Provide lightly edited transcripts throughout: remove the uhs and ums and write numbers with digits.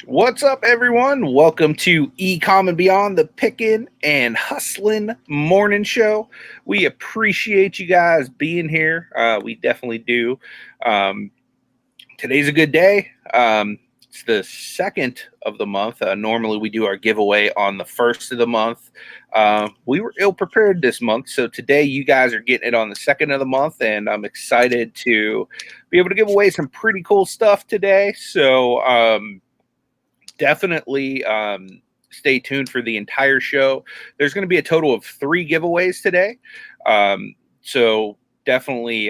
What's up, everyone? Welcome to ECOM and Beyond, the Pickin and Hustlin morning show. We appreciate you guys being here. We definitely do. Today's a good day. It's the second of the month. Normally, we do our giveaway on the first of the month. We were ill prepared this month, so today you guys are getting it on the second of the month, and I'm excited to be able to give away some pretty cool stuff today. So, definitely stay tuned for the entire show. There's going to be a total of 3 giveaways today. So definitely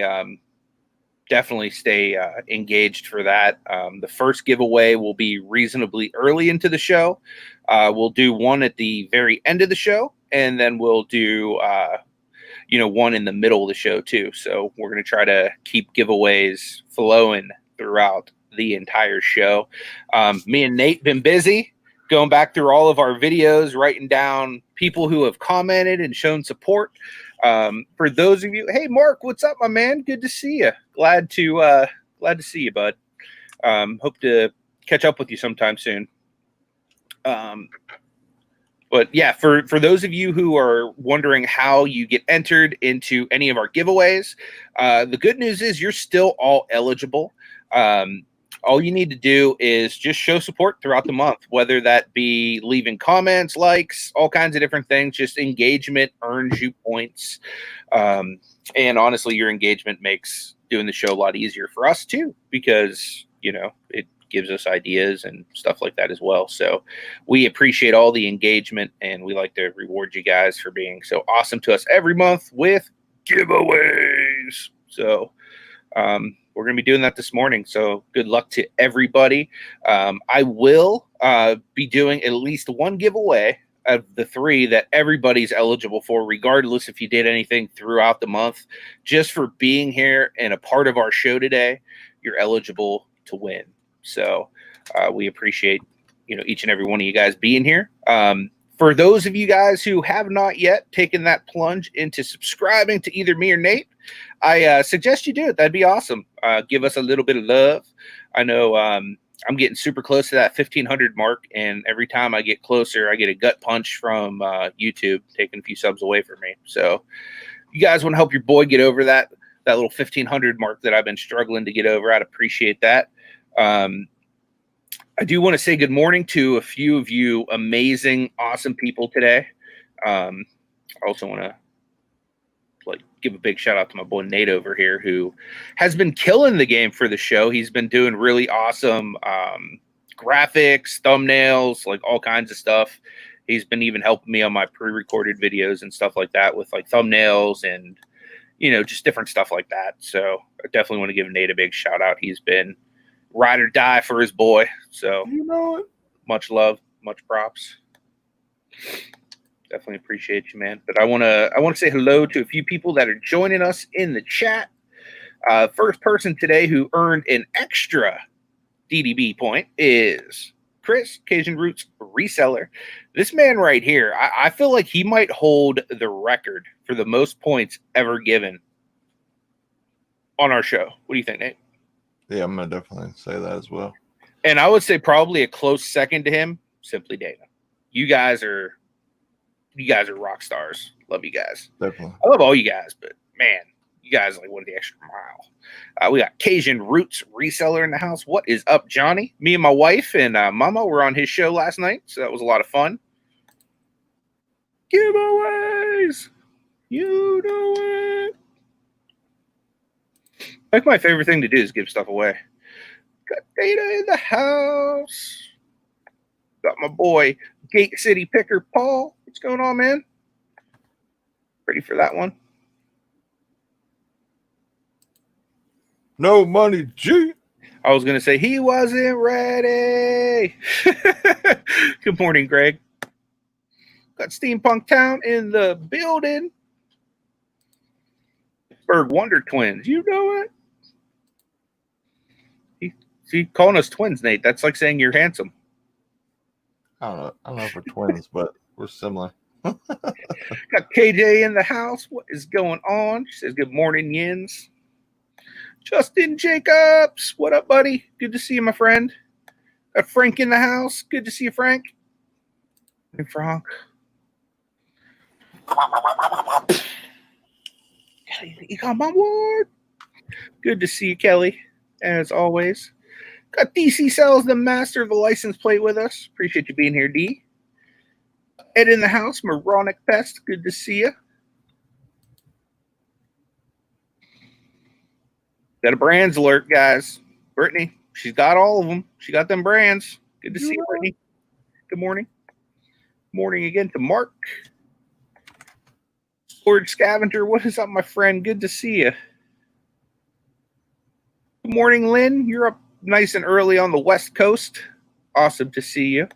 stay engaged for that. The first giveaway will be reasonably early into the show. We'll do one at the very end of the show, and then we'll do one in the middle of the show too. So we're going to try to keep giveaways flowing throughout the entire show. Me and Nate been busy going back through all of our videos, writing down people who have commented and shown support. For those of you, hey Mark, what's up, my man? Good to see you. Glad to see you, bud. Hope to catch up with you sometime soon. But yeah, for those of you who are wondering how you get entered into any of our giveaways, the good news is you're still all eligible. All you need to do is just show support throughout the month, whether that be leaving comments, likes, all kinds of different things. Just engagement earns you points. And honestly, your engagement makes doing the show a lot easier for us too, because, it gives us ideas and stuff like that as well. So we appreciate all the engagement, and we like to reward you guys for being so awesome to us every month with giveaways. So, we're going to be doing that this morning, so good luck to everybody. I will be doing at least one giveaway of the 3 that everybody's eligible for, regardless if you did anything throughout the month. Just for being here and a part of our show today, you're eligible to win. So we appreciate each and every one of you guys being here. For those of you guys who have not yet taken that plunge into subscribing to either me or Nate, I suggest you do it. That'd be awesome. Give us a little bit of love. I know I'm getting super close to that 1,500 mark, and every time I get closer, I get a gut punch from YouTube taking a few subs away from me. So you guys want to help your boy get over that little 1,500 mark that I've been struggling to get over, I'd appreciate that. I do want to say good morning to a few of you amazing, awesome people today. I also want to give a big shout out to my boy Nate over here, who has been killing the game for the show. He's been doing really awesome graphics, thumbnails, like all kinds of stuff. He's been even helping me on my pre-recorded videos and stuff like that with like thumbnails and just different stuff like that. So I definitely want to give Nate a big shout out. He's been ride or die for his boy. So much love, much props. Definitely appreciate you, man. But I want to say hello to a few people that are joining us in the chat. First person today who earned an extra DDB point is Chris, Cajun Roots Reseller. This man right here, I feel like he might hold the record for the most points ever given on our show. What do you think, Nate? Yeah, I'm going to definitely say that as well. And I would say probably a close second to him, Simply Dana. You guys are rock stars. Love you guys. Definitely. I love all you guys, but man, you guys like went the extra mile. We got Cajun Roots Reseller in the house. What is up, Johnny? Me and my wife and Mama were on his show last night, so that was a lot of fun. Giveaways! You know it. Like my favorite thing to do is give stuff away. Got Data in the house. Got my boy Gate City Picker Paul. What's going on, man? Ready for that one? No money, G. I was going to say he wasn't ready. Good morning, Greg. Got Steampunk Town in the building. Pittsburgh Wonder Twins. You know it. See, calling us twins, Nate. That's like saying you're handsome. I don't know if we're twins, but we're similar. Got KJ in the house. What is going on? She says, good morning, Yins. Justin Jacobs. What up, buddy? Good to see you, my friend. Got Frank in the house. Good to see you, Frank. Hey, Frank. You come on board. Good to see you, Kelly, as always. Got DC Cells, the master of the license plate, with us. Appreciate you being here, D. Ed in the house, Moronic Pest. Good to see you. Got a brands alert, guys. Brittany, she's got all of them. She got them brands. Good to see you, Brittany. Good morning. Morning again to Mark. Storage Scavenger, what is up, my friend? Good to see you. Good morning, Lynn. You're up nice and early on the West Coast. Awesome to see you.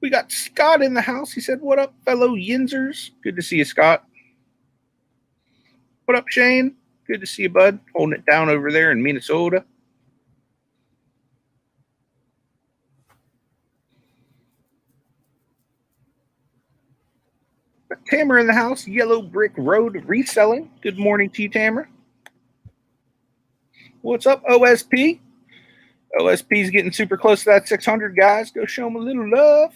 We got Scott in the house. He said, what up, fellow Yinzers? Good to see you, Scott. What up, Shane? Good to see you, bud. Holding it down over there in Minnesota. Got Tamara in the house. Yellow Brick Road Reselling. Good morning to you, Tamara. What's up, OSP? OSP's getting super close to that 600, guys. Go show them a little love.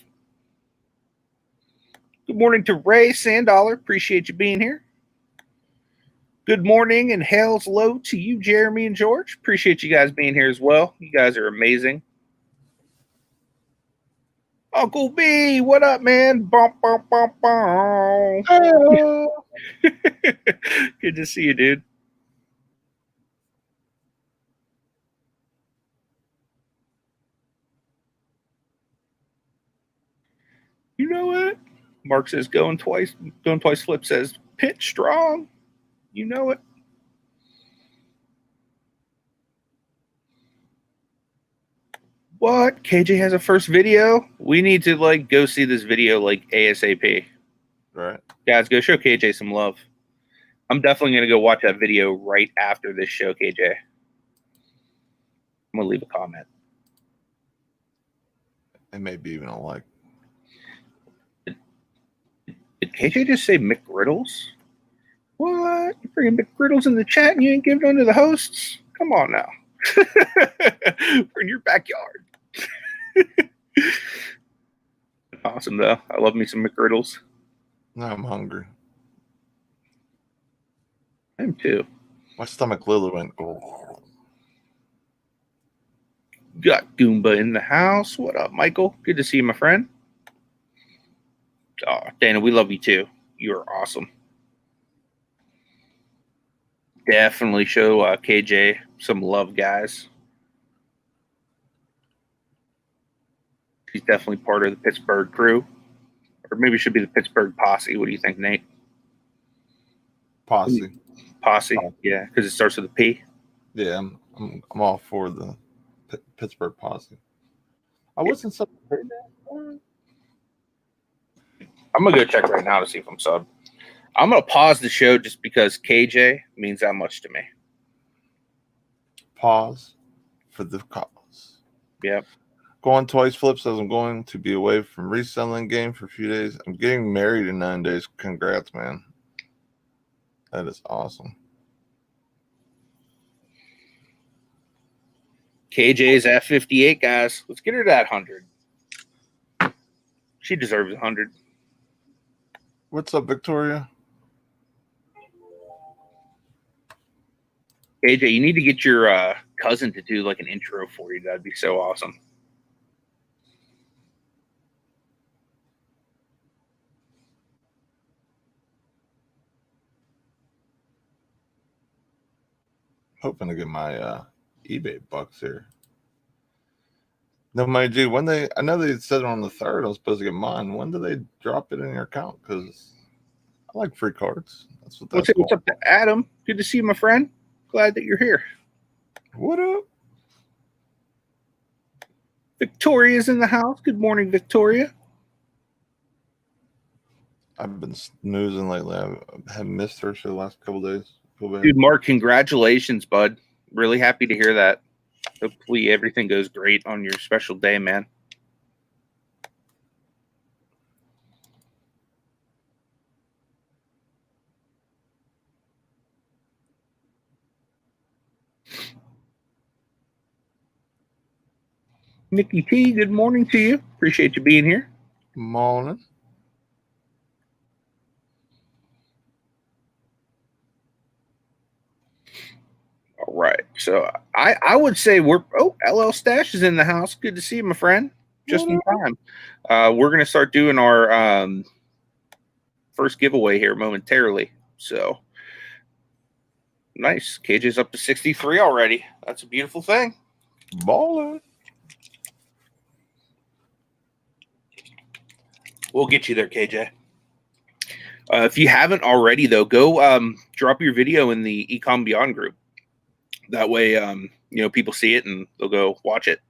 Good morning to Ray Sandollar. Appreciate you being here. Good morning and hails low to you, Jeremy and George. Appreciate you guys being here as well. You guys are amazing. Uncle B, what up, man? Bump, bump, bump, bump. Good to see you, dude. You know what? Mark says going twice. Flip says pitch strong. You know it. What? KJ has a first video? We need to go see this video ASAP. Right. Guys, go show KJ some love. I'm definitely going to go watch that video right after this show, KJ. I'm going to leave a comment. And maybe even a like. Did KJ just say McGriddles? What? You bringing McGriddles in the chat and you ain't giving them to the hosts? Come on now. We're in your backyard. Awesome, though. I love me some McGriddles. Now I'm hungry. I am too. My stomach literally went, oh. Got Goomba in the house. What up, Michael? Good to see you, my friend. Oh, Dana, we love you too. You are awesome. Definitely show KJ some love, guys. He's definitely part of the Pittsburgh crew. Or maybe it should be the Pittsburgh posse. What do you think, Nate? Posse. Posse, yeah, because it starts with a P. Yeah, I'm all for the Pittsburgh posse. I wasn't so. I'm gonna go check right now to see if I'm subbed. I'm gonna pause the show just because KJ means that much to me. Pause for the cause. Yep. Going twice, Flip says I'm going to be away from reselling game for a few days. I'm getting married in 9 days. Congrats, man. That is awesome. KJ's at 58, guys. Let's get her to that 100. She deserves 100. What's up, Victoria? KJ, you need to get your cousin to do an intro for you. That'd be so awesome. Hoping to get my eBay bucks here. No, my G, when I know they said on the 3rd I was supposed to get mine. When do they drop it in your account? Because I like free cards. That's what that's What's up to Adam? Good to see you, my friend. Glad that you're here. What up? Victoria's in the house. Good morning, Victoria. I've been snoozing lately. I haven't missed her for the last couple days. Dude, Mark, congratulations, bud. Really happy to hear that. Hopefully everything goes great on your special day, man. Nikki T, good morning to you. Appreciate you being here. Morning. All right. So I would say LL Stash is in the house. Good to see you, my friend. Just in time. We're gonna start doing our first giveaway here momentarily. So nice. KJ's up to 63 already. That's a beautiful thing. Baller. We'll get you there, KJ. If you haven't already, though, go drop your video in the ECOM Beyond group. That way, people see it and they'll go watch it.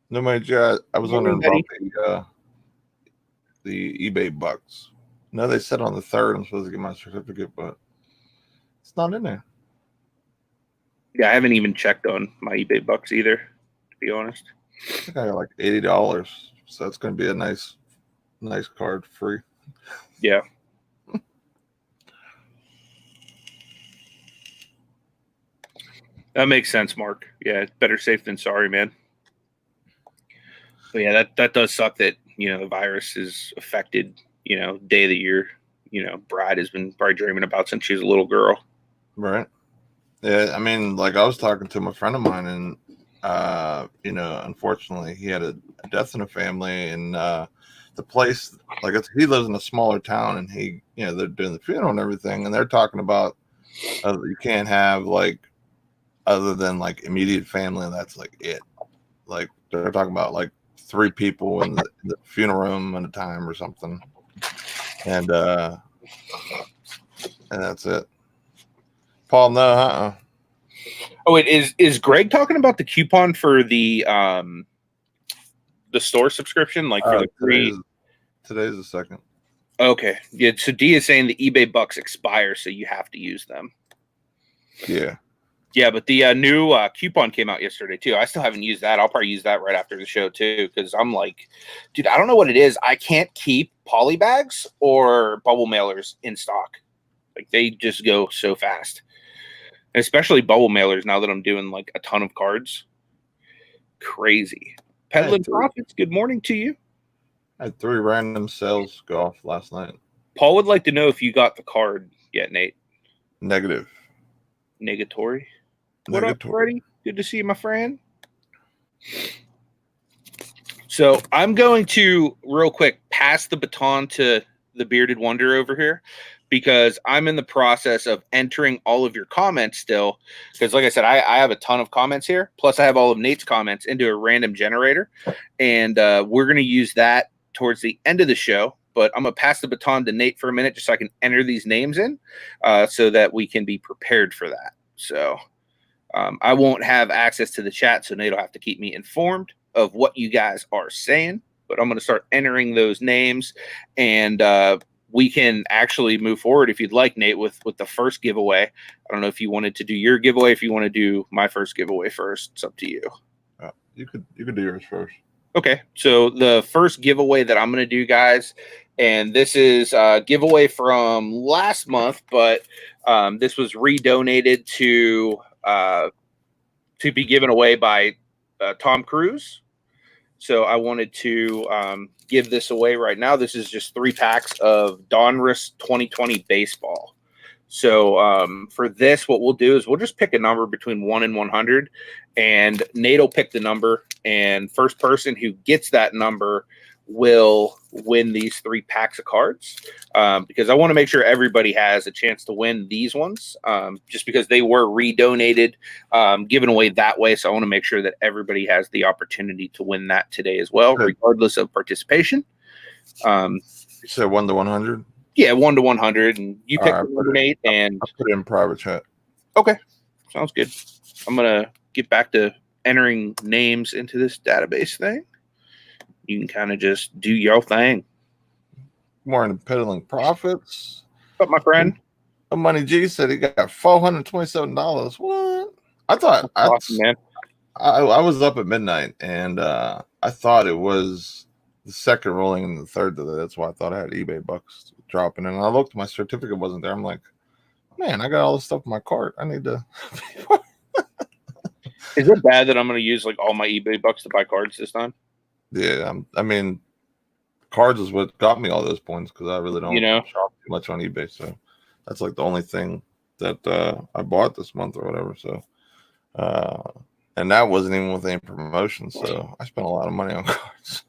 No, my J, I was wondering about the eBay bucks. No, they said on the 3rd I'm supposed to get my certificate, but it's not in there. Yeah, I haven't even checked on my eBay bucks either, to be honest. I think I got like $80, so that's going to be a nice card free. Yeah. That makes sense, Mark. Yeah, better safe than sorry, man. But yeah, that does suck that, the virus is affected, day that your, bride has been probably dreaming about since she was a little girl. Right. Yeah, I mean, like I was talking to my friend of mine and, unfortunately he had a death in the family and the place, like he lives in a smaller town and he, they're doing the funeral and everything. And they're talking about you can't have like, other than like immediate family. And that's like it. Like they're talking about like 3 people in the funeral room at a time or something. And that's it. Paul, no, Oh, wait, is Greg talking about the coupon for the store subscription, like for the free? Today's the 2nd. Okay, yeah. So D is saying the eBay bucks expire, so you have to use them. Yeah, but the new coupon came out yesterday too. I still haven't used that. I'll probably use that right after the show too, because I'm like, dude, I don't know what it is. I can't keep poly bags or bubble mailers in stock. Like they just go so fast. Especially bubble mailers now that I'm doing like a ton of cards. Crazy. Peddling Profits, good morning to you. I had 3 random sales go off last night. Paul would like to know if you got the card yet, Nate. Negative. Negatory. What up, Freddie? Good to see you, my friend. So I'm going to real quick pass the baton to the Bearded Wonder over here, because I'm in the process of entering all of your comments still. Because like I said, I have a ton of comments here. Plus I have all of Nate's comments into a random generator. And we're going to use that towards the end of the show. But I'm going to pass the baton to Nate for a minute just so I can enter these names in so that we can be prepared for that. So I won't have access to the chat, so Nate will have to keep me informed of what you guys are saying. But I'm going to start entering those names, and we can actually move forward if you'd like, Nate, with the first giveaway. I don't know if you wanted to do your giveaway, if you want to do my first giveaway first. It's up to you. You could do yours first. Okay, so the first giveaway that I'm going to do, guys, and this is a giveaway from last month, but this was redonated to be given away by Tom Cruise. So I wanted to give this away right now. This is just 3 packs of Donruss 2020 baseball. So for this, what we'll do is we'll just pick a number between 1 and 100, and Nate will pick the number, and first person who gets that number will win these 3 packs of cards, because I want to make sure everybody has a chance to win these ones, just because they were redonated, given away that way. So I want to make sure that everybody has the opportunity to win that today as well, regardless of participation. You said 1 to 100? Yeah, 1 to 100, and you pick the number, Nate, and I'll put it in private chat. Okay, sounds good. I'm gonna get back to entering names into this database thing. You can kind of just do your thing. More in peddling profits. But my friend, Money G said he got $427. What? I thought awesome, man. I was up at midnight, and I thought it was the second rolling and the third today. That's why I thought I had eBay bucks dropping. And I looked, my certificate wasn't there. I'm like, man, I got all this stuff in my cart. I need to. Is it bad that I'm going to use like all my eBay bucks to buy cards this time? Yeah, I mean, cards is what got me all those points because I really don't shop too much on eBay. So that's like the only thing that I bought this month or whatever. So, and that wasn't even with any promotion. So I spent a lot of money on cards.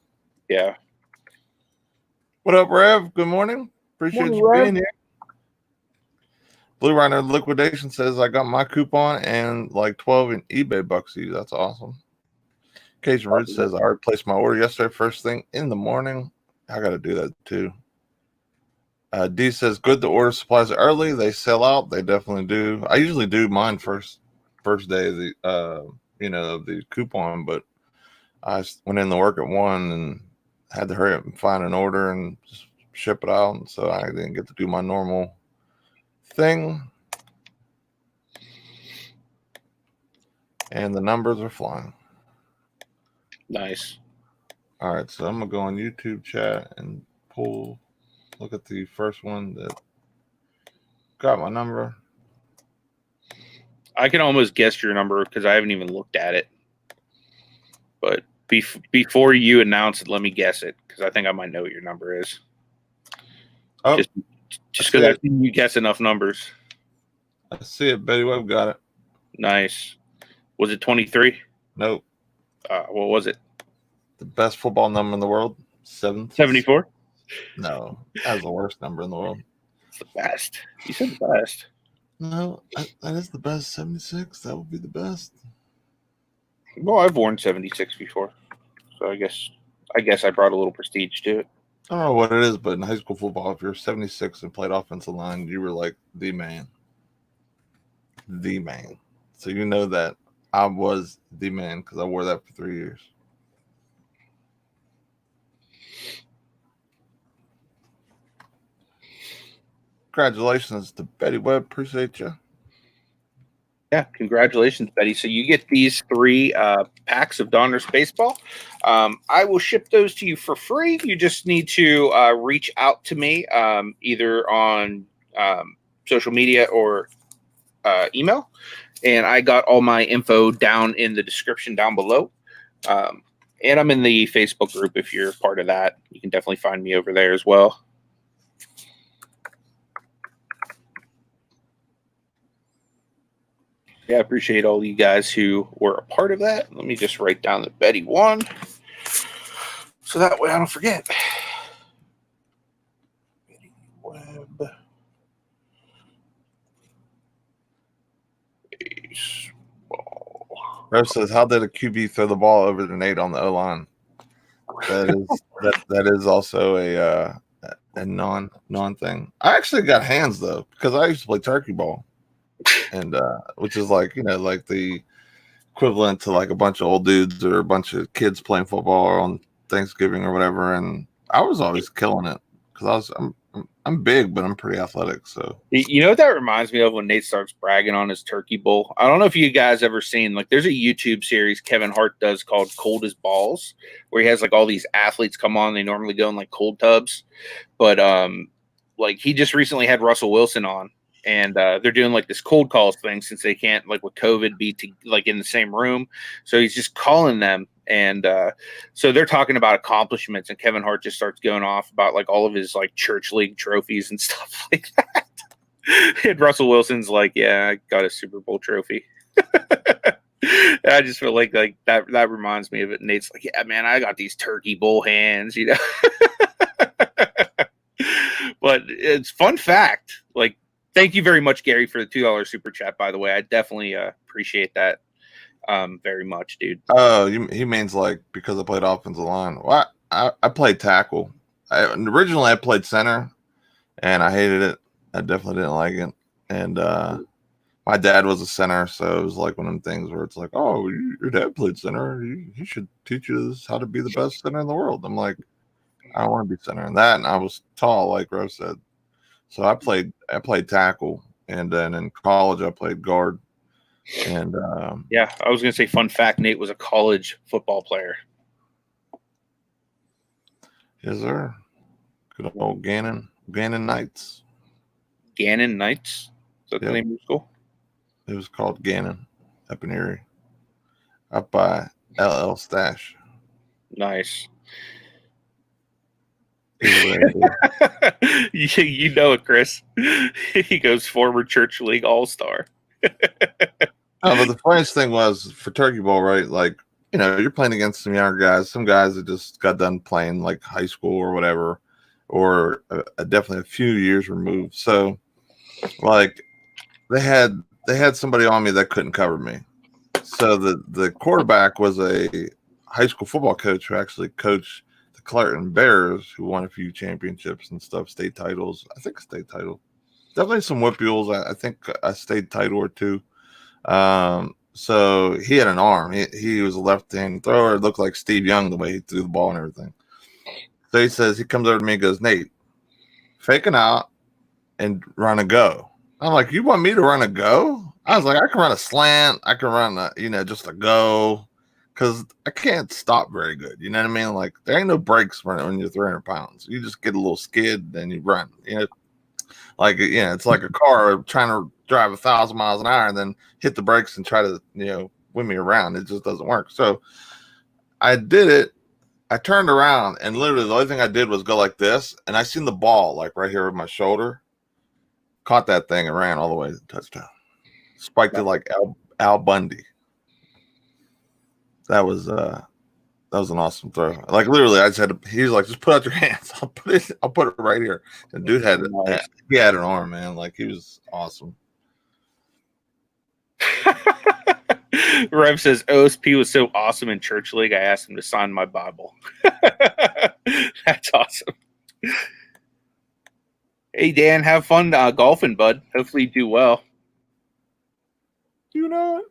Yeah. What up, Rev? Good morning. Appreciate you being here. Blue Rhino Liquidation says I got my coupon and like 12 in eBay bucks to use. That's awesome. Cajun Root says I already placed my order yesterday, first thing in the morning. I got to do that too. D says good to order supplies early. They sell out. They definitely do. I usually do mine first day of the of the coupon, but I went in to work at 1 and had to hurry up and find an order and ship it out, and so I didn't get to do my normal thing. And the numbers are flying. Nice. All right, so I'm gonna go on YouTube chat and look at the first one that got my number. I can almost guess your number because I haven't even looked at it. But before you announce it, let me guess it because I think I might know what your number is. Oh, just because I've seen you guess enough numbers. I see it. Betty Webb got it. Nice. Was it 23? Nope. What was it? The best football number in the world? 74? No, that's the worst number in the world. It's the best. You said the best. No, that is the best. 76. That would be the best. Well, I've worn 76 before, so I guess I brought a little prestige to it. I don't know what it is, but in high school football, if you're 76 and played offensive line, you were like the man. The man. So you know that I was the man because I wore that for 3 years. Congratulations to Betty Webb. Appreciate you. Yeah, congratulations, Betty. So you get these 3 packs of Donruss Baseball. I will ship those to you for free. You just need to reach out to me either on social media or email. And I got all my info down in the description down below. And I'm in the Facebook group if you're part of that. You can definitely find me over there as well. Yeah, I appreciate all you guys who were a part of that. Let me just write down that Betty won, so that way I don't forget. Betty Webb Baseball. Rev says, "How did a QB throw the ball over the Nate on the O line?" That is also a non thing. I actually got hands though because I used to play turkey ball. And which is like like the equivalent to like a bunch of old dudes or a bunch of kids playing football on Thanksgiving or whatever. And I was always killing it because I'm big, but I'm pretty athletic. So you know what that reminds me of when Nate starts bragging on his turkey bowl. I don't know if you guys ever seen, like, there's a YouTube series Kevin Hart does called Cold as Balls, where he has like all these athletes come on. They normally go in like cold tubs, but like he just recently had Russell Wilson on. And they're doing like this cold calls thing since they can't, like with COVID, be like in the same room. So he's just calling them. And so they're talking about accomplishments. And Kevin Hart just starts going off about like all of his like church league trophies and stuff like that. And Russell Wilson's like, yeah, I got a Super Bowl trophy. I just feel like that reminds me of it. Nate's like, yeah, man, I got these turkey bowl hands, you know. But it's fun fact. Like, thank you very much, Gary, for the $2 super chat, by the way. I definitely appreciate that very much, dude. Oh, he means like because I played offensive line. Well, I played tackle. Originally I played center, and I hated it. I definitely didn't like it. And my dad was a center, so it was like one of them things where it's like, oh, your dad played center. He should teach you how to be the best center in the world. I'm like, I don't want to be center in that. And I was tall, like Rose said. So I played tackle, and then in college I played guard. And yeah, I was gonna say, fun fact, Nate was a college football player. Yes, sir. Good old Gannon Knights. Gannon Knights? Is that the name of your school? It was called Gannon up in Erie. up by LL Stash. Nice. He's wearing You know it, Chris. He goes former church league all-star. Oh, but the funniest thing was for Turkey Bowl, right? Like, you know, you're playing against some younger guys, some guys that just got done playing like high school or whatever, or definitely a few years removed. So, like, they had somebody on me that couldn't cover me. So the quarterback was a high school football coach who actually coached the Clarendon Bears, who won a few championships and stuff, state titles. I think a state title, definitely some whippules. I think a state title or two. So he had an arm. He was a left-hand thrower. It looked like Steve Young the way he threw the ball and everything. So he comes over to me and goes, Nate, faking out and run a go. I'm like, you want me to run a go? I was like, I can run a slant. I can run just a go. Because I can't stop very good. You know what I mean? Like, there ain't no brakes when you're 300 pounds. You just get a little skid, then you run. You know, like, it's like a car trying to drive 1,000 miles an hour and then hit the brakes and try to, win me around. It just doesn't work. So I did it. I turned around and literally the only thing I did was go like this. And I seen the ball like right here with my shoulder. Caught that thing and ran all the way to the touchdown. Spiked it like Al Bundy. That was an awesome throw. Like literally, I just had to. He was like, "Just put out your hands. I'll put it right here." And dude had he had an arm, man. Like he was awesome. Rev says OSP was so awesome in church league. I asked him to sign my Bible. That's awesome. Hey Dan, have fun golfing, bud. Hopefully you do well. You know it.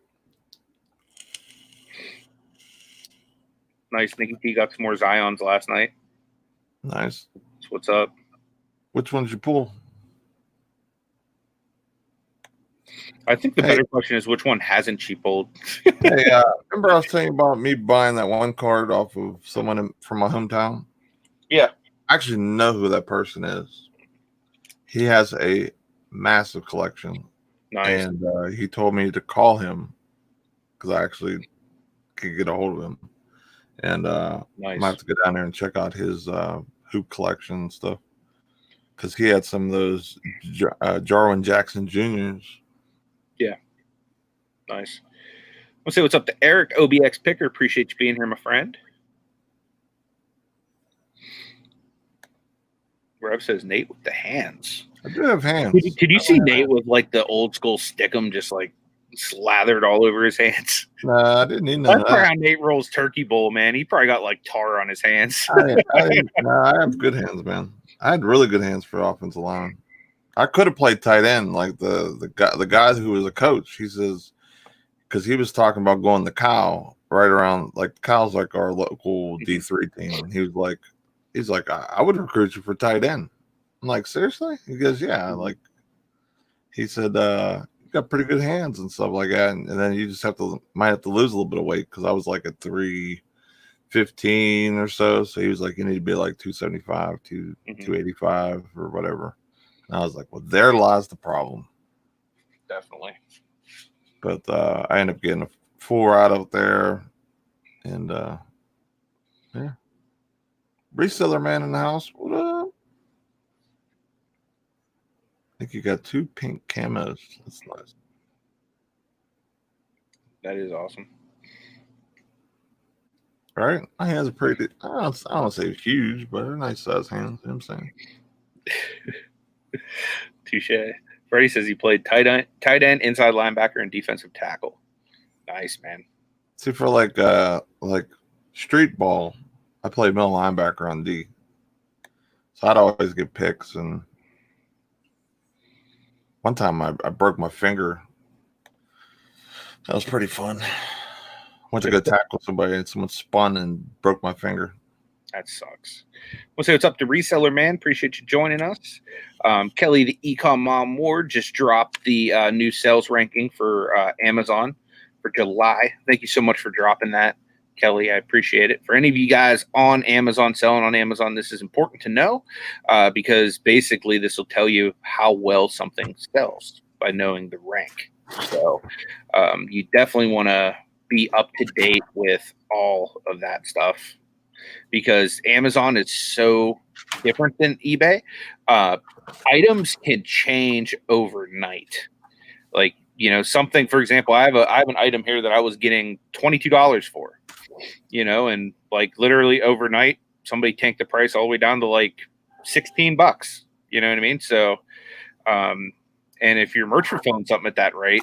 Nice. Nikki T got some more Zions last night. Nice. So what's up? Which one did you pull? I think the better question is which one hasn't she pulled? Hey, remember I was telling you about me buying that one card off of someone from my hometown? Yeah. I actually know who that person is. He has a massive collection. Nice. And he told me to call him because I actually could get a hold of him. And nice. I might have to go down there and check out his hoop collection and stuff. Because he had some of those Jarwin Jackson Juniors. Yeah. Nice. I'll say what's up to Eric, OBX Picker. Appreciate you being here, my friend. Rev says Nate with the hands. I do have hands. Did you see Nate with like the old school stickum just like slathered all over his hands? Nah, I didn't need none of that. That's how Nate rolls Turkey Bowl, man. He probably got like tar on his hands. I have good hands, man. I had really good hands for offensive line. I could have played tight end like the guy who was a coach. He says because he was talking about going to Cal right around like Cal's like our local D3 team, and he's like I would recruit you for tight end. I'm like, seriously? He goes, yeah. Like he said, you got pretty good hands and stuff like that, and then you just might have to lose a little bit of weight because I was like at 315 or so. So he was like, you need to be like 275 to 285 or whatever. And I was like, well, there lies the problem. Definitely. But I ended up getting a full ride out there, and yeah. Reseller man in the house. What up? I think you got 2 pink camos. That's nice. That is awesome. Right? My hands are pretty. I don't say huge, but they're nice size hands. You know what I'm saying? Touche. Freddie says he played tight end, inside linebacker, and defensive tackle. Nice, man. See, for like street ball, I played middle linebacker on D. So I'd always get picks. And one time I broke my finger. That was pretty fun. Went to go tackle somebody and someone spun and broke my finger. That sucks. We'll say what's up to Reseller Man. Appreciate you joining us. Kelly, the ECOM Mom Ward, just dropped the new sales ranking for Amazon for July. Thank you so much for dropping that, Kelly. I appreciate it. For any of you guys on Amazon, selling on Amazon, this is important to know because basically this will tell you how well something sells by knowing the rank. So you definitely want to be up to date with all of that stuff, because Amazon is so different than eBay. Items can change overnight. Like, something, for example, I have an item here that I was getting $22 for, and like literally overnight, somebody tanked the price all the way down to like $16. You know what I mean? So, and if you're merchant filling something at that rate,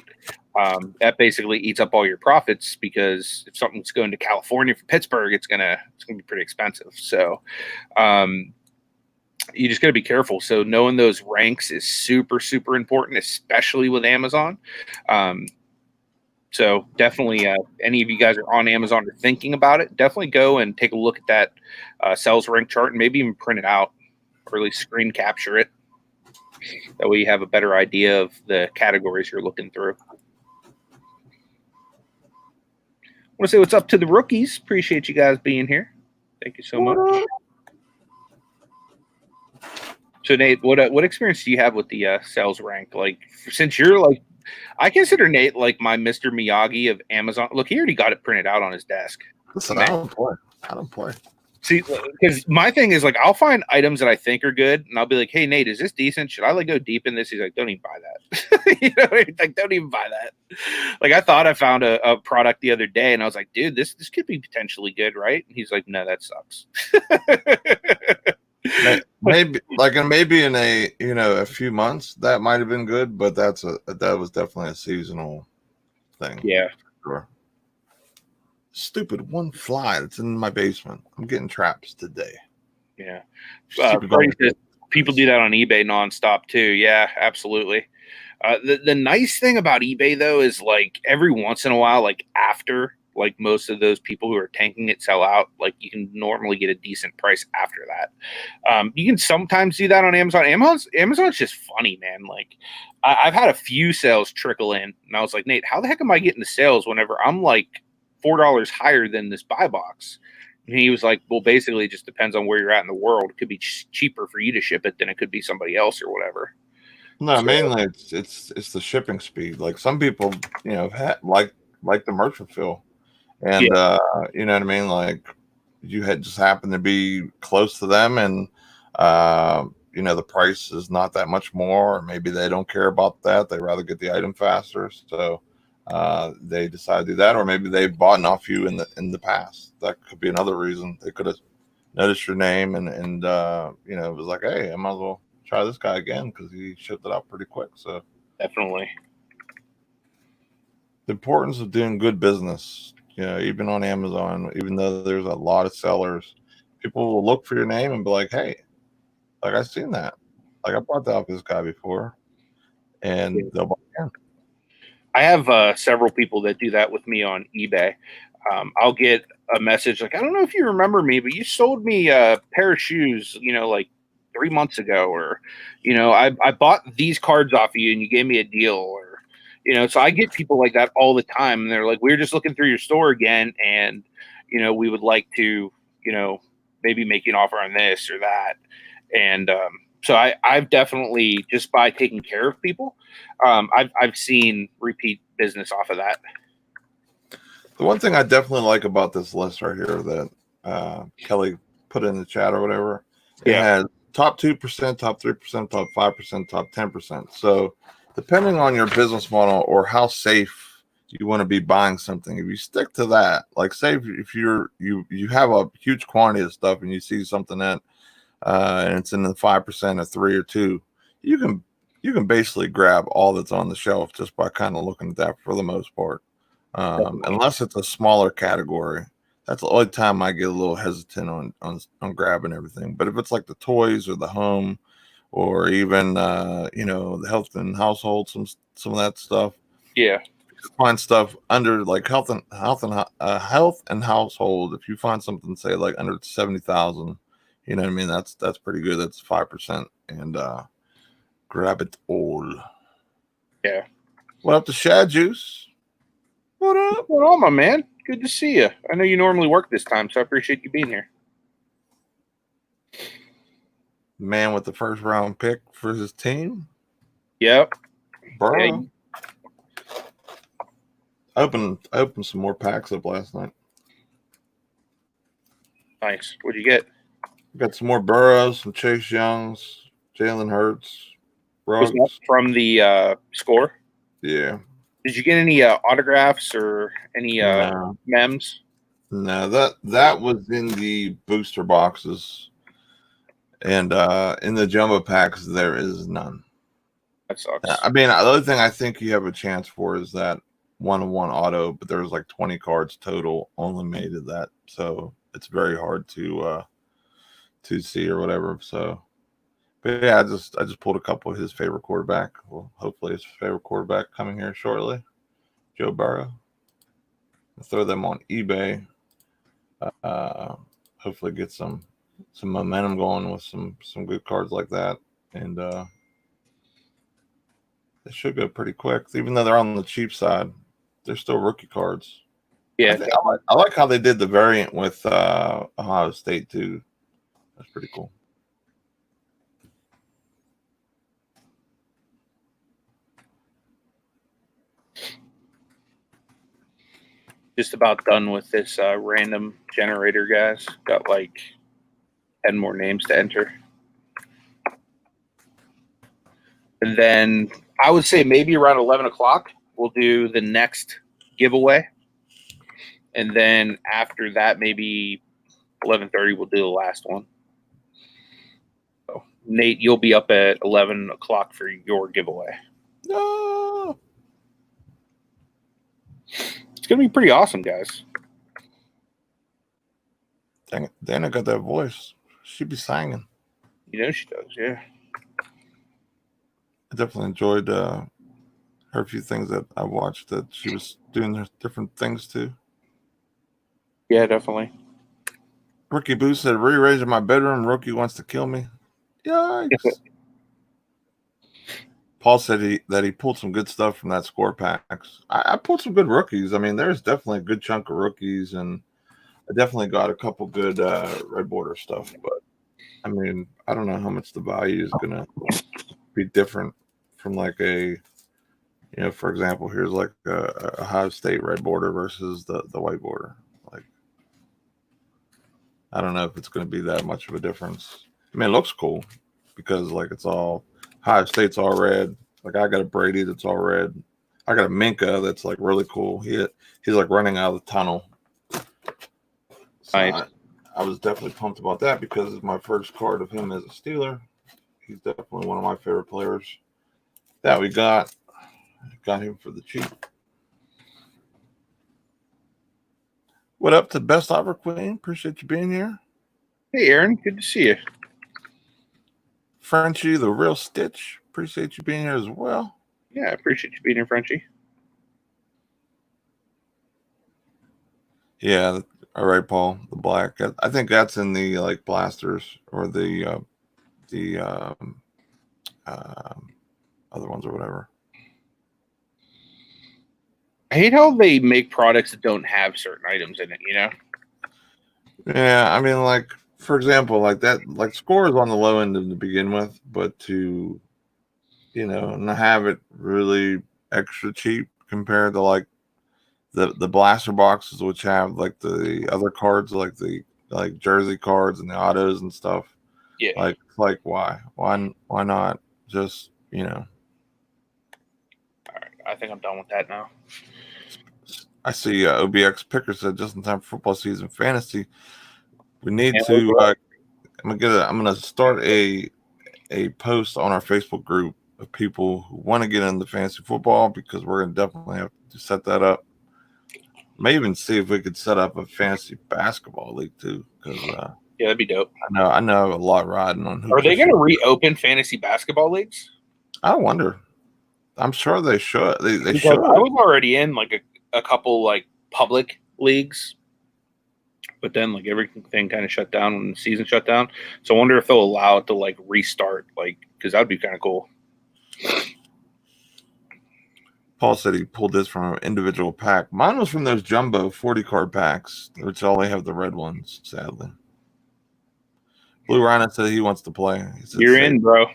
that basically eats up all your profits, because if something's going to California from Pittsburgh, it's gonna be pretty expensive. So, you just got to be careful. So knowing those ranks is super, super important, especially with Amazon. So definitely, any of you guys are on Amazon or thinking about it, definitely go and take a look at that sales rank chart, and maybe even print it out, or at least screen capture it. That way you have a better idea of the categories you're looking through. I want to say what's up to the rookies. Appreciate you guys being here. Thank you so much. So Nate, what experience do you have with the sales rank? Like, since you're like, I consider Nate like my Mr. Miyagi of Amazon. Look, he already got it printed out on his desk. Listen, I don't play. See, because my thing is, like, I'll find items that I think are good, and I'll be like, "Hey, Nate, is this decent? Should I like go deep in this?" He's like, "Don't even buy that." Like, don't even buy that. Like, I thought I found a product the other day, and I was like, "Dude, this could be potentially good, right?" And he's like, "No, that sucks." maybe in a few months that might have been good, but that was definitely a seasonal thing. Yeah, sure. Stupid one fly that's in my basement. I'm getting traps today. Yeah, people do that on eBay nonstop too. Yeah, absolutely. The nice thing about eBay though is, like, every once in a while, like after like most of those people who are tanking it sell out, like you can normally get a decent price after that. You can sometimes do that on Amazon. Amazon's just funny, man. Like, I've had a few sales trickle in, and I was like, Nate, how the heck am I getting the sales whenever I'm like $4 higher than this buy box? And he was like, well, basically it just depends on where you're at in the world. It could be cheaper for you to ship it than it could be somebody else or whatever. No, mainly it's the shipping speed. Like, some people, like the merchant fill. And you know what I mean? Like, you had just happened to be close to them, and the price is not that much more, or maybe they don't care about that. They rather get the item faster. So they decide to do that, or maybe they've bought off you in the past. That could be another reason. They could have noticed your name and it was like, hey, I might as well try this guy again because he shipped it out pretty quick. So definitely the importance of doing good business. Even on Amazon, even though there's a lot of sellers, people will look for your name and be like, hey, like, I've seen that. Like, I bought that off this guy before. And they'll buy again. I have several people that do that with me on eBay. I'll get a message like, I don't know if you remember me, but you sold me a pair of shoes, like 3 months ago, or, I bought these cards off of you and you gave me a deal, or, so I get people like that all the time, and they're like, we're just looking through your store again, and, we would like to, maybe make an offer on this or that. And so I've definitely, just by taking care of people, I've seen repeat business off of that. The one thing I definitely like about this list right here that Kelly put in the chat or whatever, it has top 2%, top 3%, top 5%, top 10%. So depending on your business model or how safe you want to be buying something, if you stick to that, like, say if you have a huge quantity of stuff and you see something that and it's in the 5% or 3 or 2, you can basically grab all that's on the shelf just by kind of looking at that for the most part. Unless it's a smaller category, that's the only time I get a little hesitant on grabbing everything. But if it's like the toys or the home, or even the health and household, some of that stuff, find stuff under like health and household. If you find something, say, like under 70,000, you know what I mean, that's pretty good. That's 5%, and grab it all. Yeah. What up to Shad Juice? What up? What's going on, my man? Good to see you. I know you normally work this time, so I appreciate you being here. Man with the first round pick for his team. Yep. Bro. Yeah. I opened some more packs up last night. Nice. What'd you get? Got some more Burrows, some Chase Youngs, Jalen Hurts, Was that Ruggs. from the score? Yeah. Did you get any autographs or any No. mems? No, that was in the booster boxes. And in the jumbo packs, there is none. That sucks. I mean, the other thing I think you have a chance for is that 1-on-1 auto, but there's like 20 cards total only made of that. So it's very hard to see or whatever. So, but yeah, I just pulled a couple of his favorite quarterback. Well, hopefully his favorite quarterback coming here shortly, Joe Burrow. I'll throw them on eBay. Hopefully get some momentum going with some good cards like that, and they should go pretty quick. Even though they're on the cheap side, they're still rookie cards. Yeah, I like how they did the variant with Ohio State too. That's pretty cool. just about done with this random generator, guys. Got like 10 more names to enter. And then I would say maybe around 11 o'clock, we'll do the next giveaway. And then after that, maybe 11:30, we'll do the last one. So, Nate, you'll be up at 11 o'clock for your giveaway. No. It's going to be pretty awesome, guys. Dang it. Dana got that voice. She be singing. You know she does, yeah. I definitely enjoyed her few things that I watched that she was doing different things too. Yeah, definitely. Rookie Boo said, rearranging my bedroom. Rookie wants to kill me. Yikes. Paul said he pulled some good stuff from that score packs. I pulled some good rookies. I mean, there's definitely a good chunk of rookies, and I definitely got a couple good red border stuff. But I mean, I don't know how much the value is gonna be different from like a, for example, here's like a Ohio State red border versus the white border. Like, I don't know if it's going to be that much of a difference. I mean, it looks cool because like it's all Ohio State's all red. Like I got a Brady that's all red. I got a Minka that's like really cool. He's like running out of the tunnel. So Nice. I was definitely pumped about that because it's my first card of him as a Steeler. He's definitely one of my favorite players that we got. Got him for the cheap. What up to Best Offer Queen? Appreciate you being here. Hey, Aaron. Good to see you. Frenchie, the real Stitch. Appreciate you being here as well. Yeah, I appreciate you being here, Frenchie. Yeah, all right, Paul. The black. I think that's in the like blasters or the other ones or whatever. I hate how they make products that don't have certain items in it, Yeah, I mean, like for example, like that, like score is on the low end to begin with, but to not have it really extra cheap compared to like the blaster boxes, which have like the other cards, like the jersey cards and the autos and stuff. Yeah. Like why not just All right, I think I'm done with that now. I see OBX Picker said just in time for football season fantasy. We need to. I'm gonna start a post on our Facebook group of people who want to get into fantasy football because we're gonna definitely have to set that up. May even see if we could set up a fantasy basketball league too. Because yeah, that'd be dope. I know a lot riding on. Are they gonna reopen fantasy basketball leagues? I wonder. I'm sure they should. They should. I was already in like a couple like public leagues, but then like everything kind of shut down when the season shut down. So I wonder if they'll allow it to like restart, like because that'd be kind of cool. Paul said he pulled this from an individual pack. Mine was from those jumbo 40 card packs, which only have the red ones, sadly. Blue Rhino said he wants to play. He said, You're in, bro.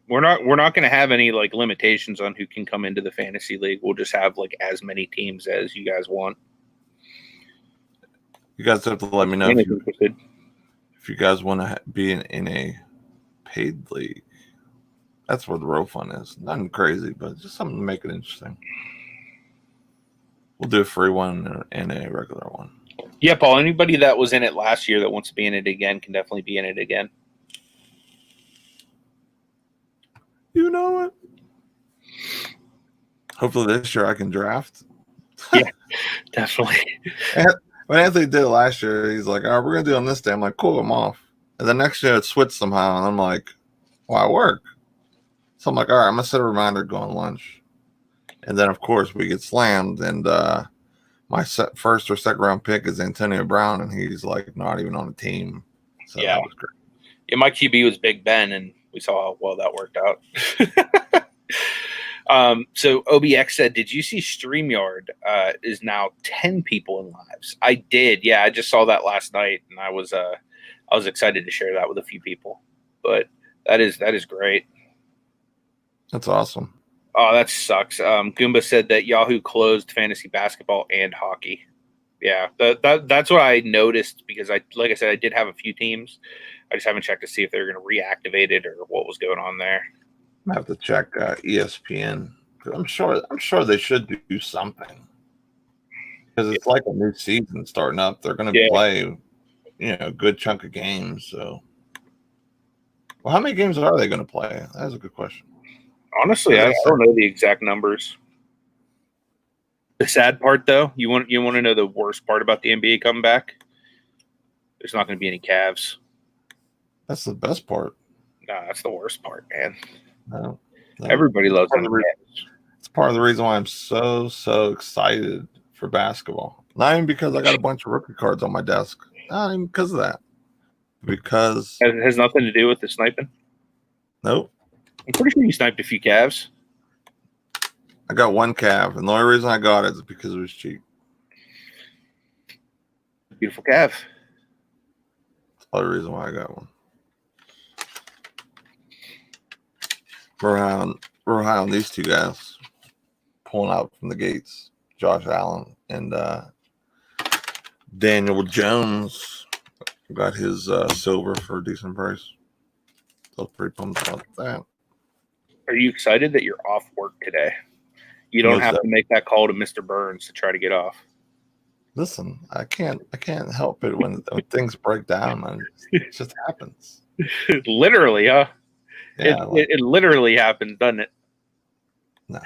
We're not going to have any like limitations on who can come into the fantasy league. We'll just have like as many teams as you guys want. You guys have to let me know if you guys want to be in a paid league. That's where the real fun is. Nothing crazy, but just something to make it interesting. We'll do a free one and a regular one. Yeah, Paul, anybody that was in it last year that wants to be in it again can definitely be in it again. You know it. Hopefully this year I can draft. Yeah, definitely. When Anthony did it last year, he's like, all right, we're going to do it on this day. I'm like, cool, I'm off. And the next year it switched somehow, and I'm like, well, I work. So I'm like, all right, I'm going to set a reminder to go on lunch. And then, of course, we get slammed, and my first or second round pick is Antonio Brown, and he's like not even on the team. So yeah, that was great. Yeah, my QB was Big Ben, and we saw how well that worked out. So OBX said, did you see StreamYard is now 10 people in lives? I did. Yeah, I just saw that last night, and I was excited to share that with a few people. But that is great. That's awesome. Oh, that sucks. Goomba said that Yahoo closed fantasy basketball and hockey. Yeah, that's what I noticed because like I said, I did have a few teams. I just haven't checked to see if they're going to reactivate it or what was going on there. I have to check ESPN. I'm sure they should do something because it's like a new season starting up. They're going to play, a good chunk of games. So, well, how many games are they going to play? That's a good question. Honestly, I don't know the exact numbers. The sad part, though, you want to know the worst part about the NBA coming back? There's not going to be any Cavs. That's the best part. No, that's the worst part, man. No. Everybody loves them. It's part of the reason why I'm so excited for basketball. Not even because I got a bunch of rookie cards on my desk. Not even because of that. Because it has nothing to do with the sniping. Nope. I'm pretty sure you sniped a few Cavs. I got one Cav, and the only reason I got it is because it was cheap. Beautiful Cav. That's the only reason why I got one. We're high on these two guys pulling out from the gates. Josh Allen and Daniel Jones got his silver for a decent price. So I was pretty pumped about that. Are you excited that you're off work today? You don't have to make that call to Mr. Burns to try to get off. Listen, I can't help it when things break down, man. It just happens. Literally, huh? Yeah, it literally happens, doesn't it? No.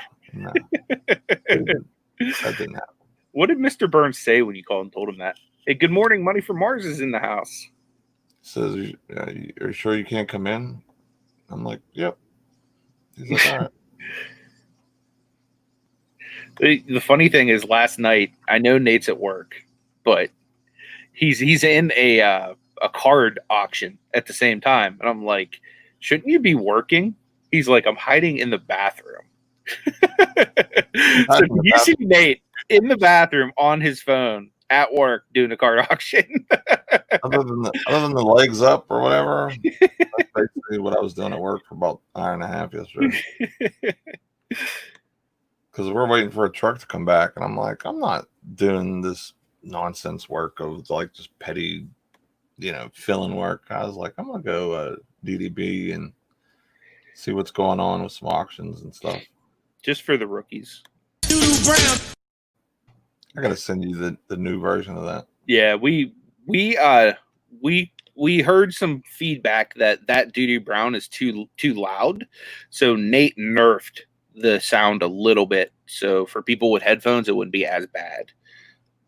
That didn't happen. What did Mr. Burns say when you called and told him that? Hey, good morning, Money from Mars is in the house. Says, are you sure you can't come in? I'm like, yep. He's like, all right. The funny thing is, last night, I know Nate's at work, but he's in a card auction at the same time. And I'm like, shouldn't you be working? He's like, I'm hiding in the bathroom. So you see Nate in the bathroom on his phone at work doing a card auction. other than the legs up or whatever, that's basically what I was doing at work for about an hour and a half yesterday. Because we're waiting for a truck to come back, and I'm like, I'm not doing this nonsense work of like just petty, filling work. I was like, I'm gonna go DDB and see what's going on with some auctions and stuff. Just for the rookies. I gotta send you the new version of that. Yeah, we heard some feedback that Doo-Doo Brown is too loud, so Nate nerfed the sound a little bit. So for people with headphones, it wouldn't be as bad.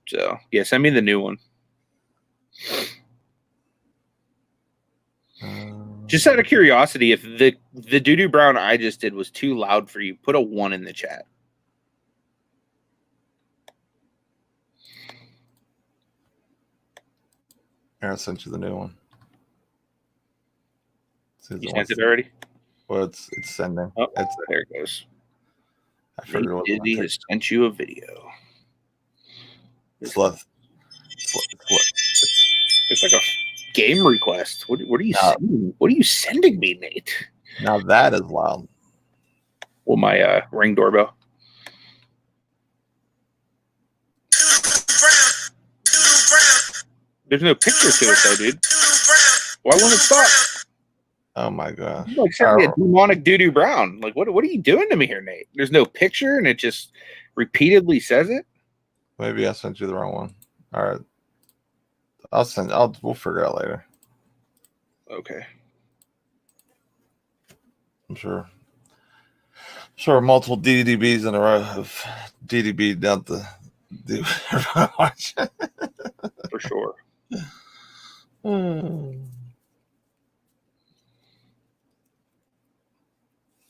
So yeah, send me the new one. Just out of curiosity, if the Doo-Doo Brown I just did was too loud for you, put a 1 in the chat. I sent you the new one. You sent it already? Well, it's sending. Oh, there it goes. I figured what Disney has sent you a video. It's like a game request. What are you sending? What are you sending me, Nate? Now that is loud. Well, my Ring doorbell. There's no picture to it though, dude. Why won't it stop? Oh my gosh! Like sent me a demonic doo-doo brown. Like what are you doing to me here, Nate? There's no picture and it just repeatedly says it. Maybe I sent you the wrong one. All right. We'll figure it out later. Okay. I'm sure. Multiple DDBs in a row have DDB down to do watch. For sure.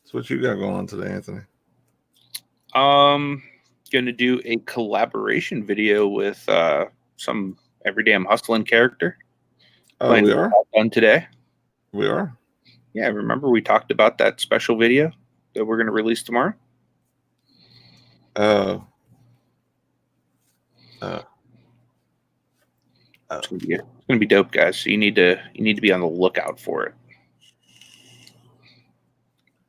So what you got going on today, Anthony? Gonna do a collaboration video with some everyday Hustlin character. Oh, we are done today. We are. Yeah, remember we talked about that special video that we're gonna release tomorrow. Oh. It's gonna be dope, guys. So you need to be on the lookout for it.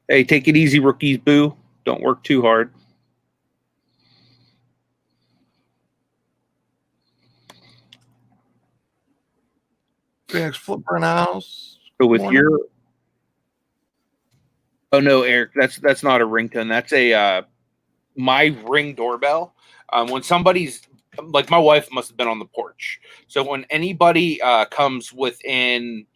Hey, take it easy, rookies. Boo! Don't work too hard. Phoenix Flippin House. So with your, oh no, Eric, that's not a ringtone. That's a my Ring doorbell. When somebody's like, my wife must have been on the porch. So when anybody comes within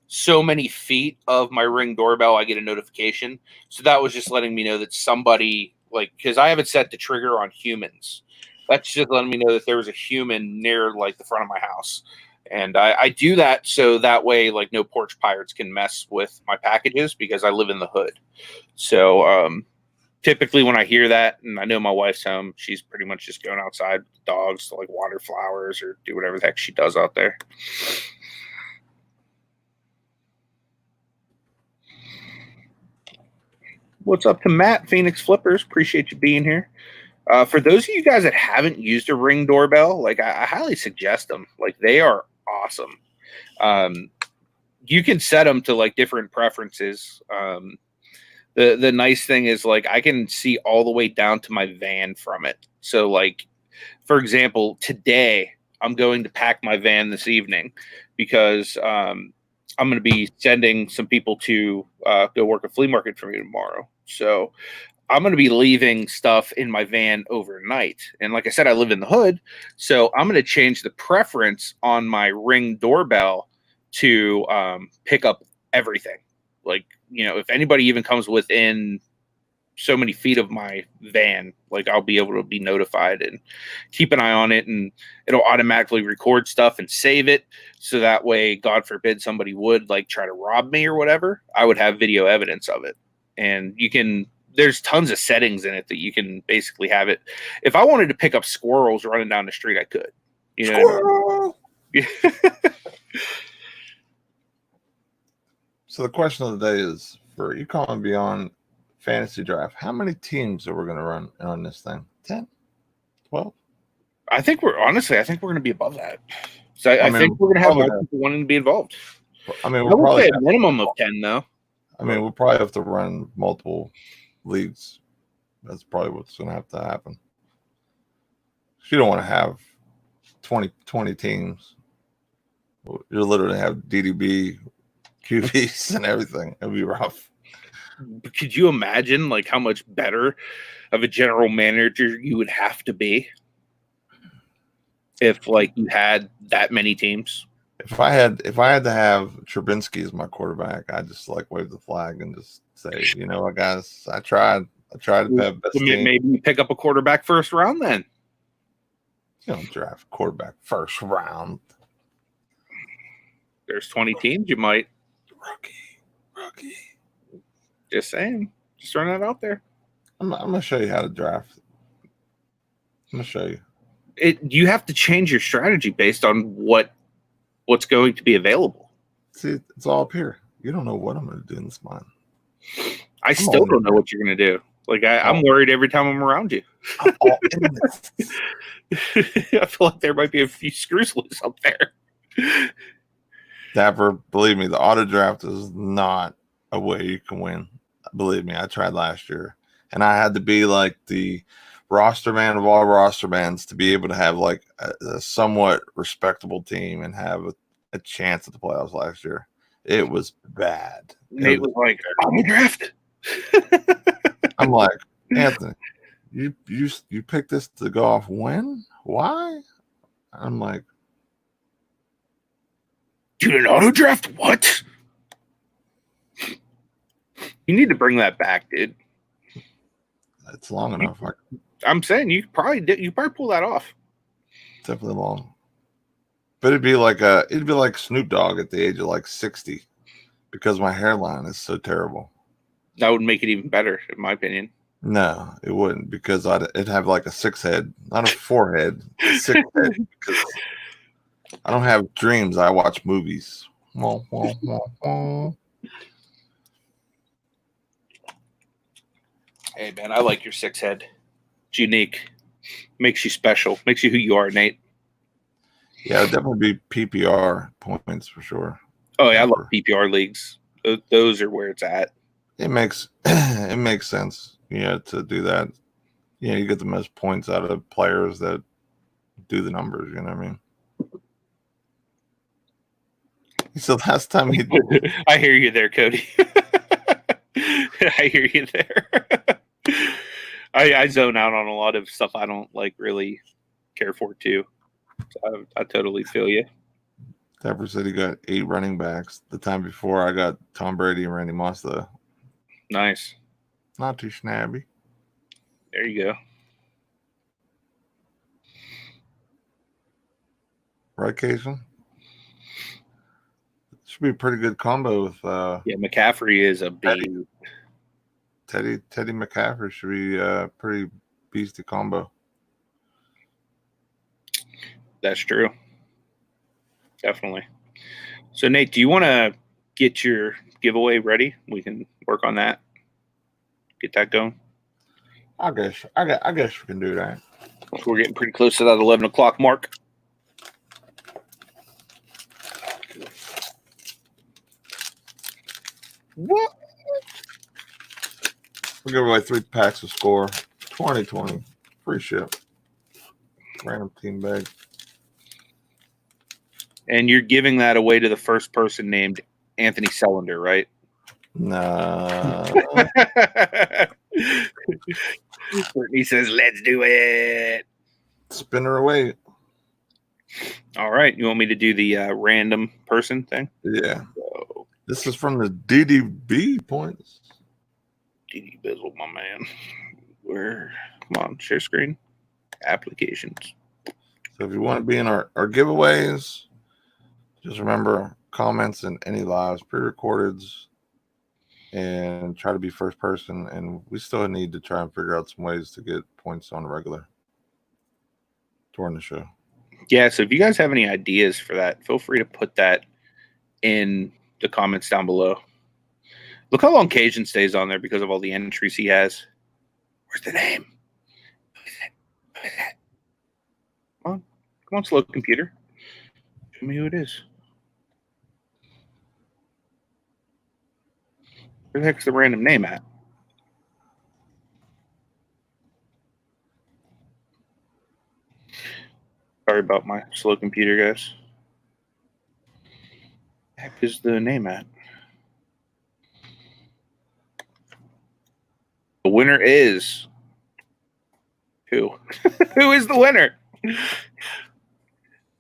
so many feet of my Ring doorbell, I get a notification. So that was just letting me know that somebody, like, because I have it set to trigger on humans. That's just letting me know that there was a human near like the front of my house. And I do that so that way, like, no porch pirates can mess with my packages because I live in the hood. So typically when I hear that and I know my wife's home, she's pretty much just going outside with the dogs to like water flowers or do whatever the heck she does out there. What's up to Matt, Phoenix Flippers? Appreciate you being here. For those of you guys that haven't used a Ring doorbell, like I highly suggest them. Like they are awesome. You can set them to like different preferences. The nice thing is like I can see all the way down to my van from it. So like, for example, today I'm going to pack my van this evening because I'm going to be sending some people to go work a flea market for me tomorrow. So I'm going to be leaving stuff in my van overnight. And like I said, I live in the hood. So I'm going to change the preference on my Ring doorbell to pick up everything. Like, you know, if anybody even comes within so many feet of my van, like I'll be able to be notified and keep an eye on it, and it'll automatically record stuff and save it. So that way, God forbid somebody would like try to rob me or whatever, I would have video evidence of it. And you can, there's tons of settings in it that you can basically have it. If I wanted to pick up squirrels running down the street, I could. You know Squirrel! What I mean? So the question of the day is for ECOM and Beyond Fantasy Draft, how many teams are we going to run on this thing? 10? 12? I think we're going to be above that. So I think we're going to have more people wanting to be involved. I mean, we'll probably say a minimum of 10, though. I mean, we'll probably have to run multiple leagues. That's probably what's going to have to happen. You don't want to have 20 teams. You'll literally have DDB, QBs, and everything. It'll be rough. Could you imagine like how much better of a general manager you would have to be if like you had that many teams? If I had to have Trubinsky as my quarterback, I'd just like wave the flag and just say, you know what, guys, I tried to have best team. Maybe you pick up a quarterback first round then. You don't draft a quarterback first round. There's 20 teams, you might. Rookie. Just saying. Just throwing that out there. I'm going to show you how to draft. I'm going to show you. You have to change your strategy based on what's going to be available. See, it's all up here. You don't know what I'm going to do in this mine. I still don't know what you're going to do. Like, I'm worried every time I'm around you. I'm all in this. I feel like there might be a few screws loose up there. Dapper, believe me, the auto draft is not a way you can win. Believe me, I tried last year, and I had to be like the roster man of all roster mans to be able to have like a somewhat respectable team and have a chance at the playoffs last year. It was bad. Nate was like, "I'm a draft." I'm like, Anthony, you picked this to go off when? Why? I'm like, dude, an auto draft? What? You need to bring that back, dude. it's long enough. I'm saying you probably pull that off. Definitely long. But it'd be like Snoop Dogg at the age of like 60 because my hairline is so terrible. That would make it even better, in my opinion. No, it wouldn't, because it'd have like a 6 head, not a 4 head, 6 head. Because I don't have dreams. I watch movies. Hey, man, I like your 6 head. It's unique. Makes you special. Makes you who you are, Nate. Yeah, it'd definitely be PPR points for sure. Oh, yeah, I love PPR leagues. Those are where it's at. It makes sense, to do that. You get the most points out of players that do the numbers. You know what I mean? So last time he, I hear you there, Cody. I hear you there. I zone out on a lot of stuff I don't like really care for too. So I totally feel you. Tepper said he got 8 running backs. The time before, I got Tom Brady and Randy Moss, though. Nice. Not too snabby. There you go. Right, Casey? Should be a pretty good combo with yeah, McCaffrey is a big Teddy McCaffrey should be a pretty beastie combo. That's true. Definitely. So Nate, do you want to get your giveaway ready? We can work on that. Get that going. I guess we can do that. We're getting pretty close to that 11 o'clock mark. What? We'll give away 3 packs of Score 2020. Free ship. Random team bag. And you're giving that away to the first person named anthonycelender, right? Nah. Brittany says, let's do it. Spin her away. All right. You want me to do the random person thing? Yeah. So, this is from the DDB points. DD Bizzle, my man. Come on, share screen. Applications. So if you want to be in our giveaways, just remember comments in any lives, pre-recordeds, and try to be first person. And we still need to try and figure out some ways to get points on the regular during the show. Yeah, so if you guys have any ideas for that, feel free to put that in the comments down below. Look how long Cajun stays on there because of all the entries he has. Where's the name? Who is it? Who is it? Come on, slow computer. Show me who it is. Where the heck's the random name at? Sorry about my slow computer, guys. Where the heck is the name at? The winner is who? Who is the winner?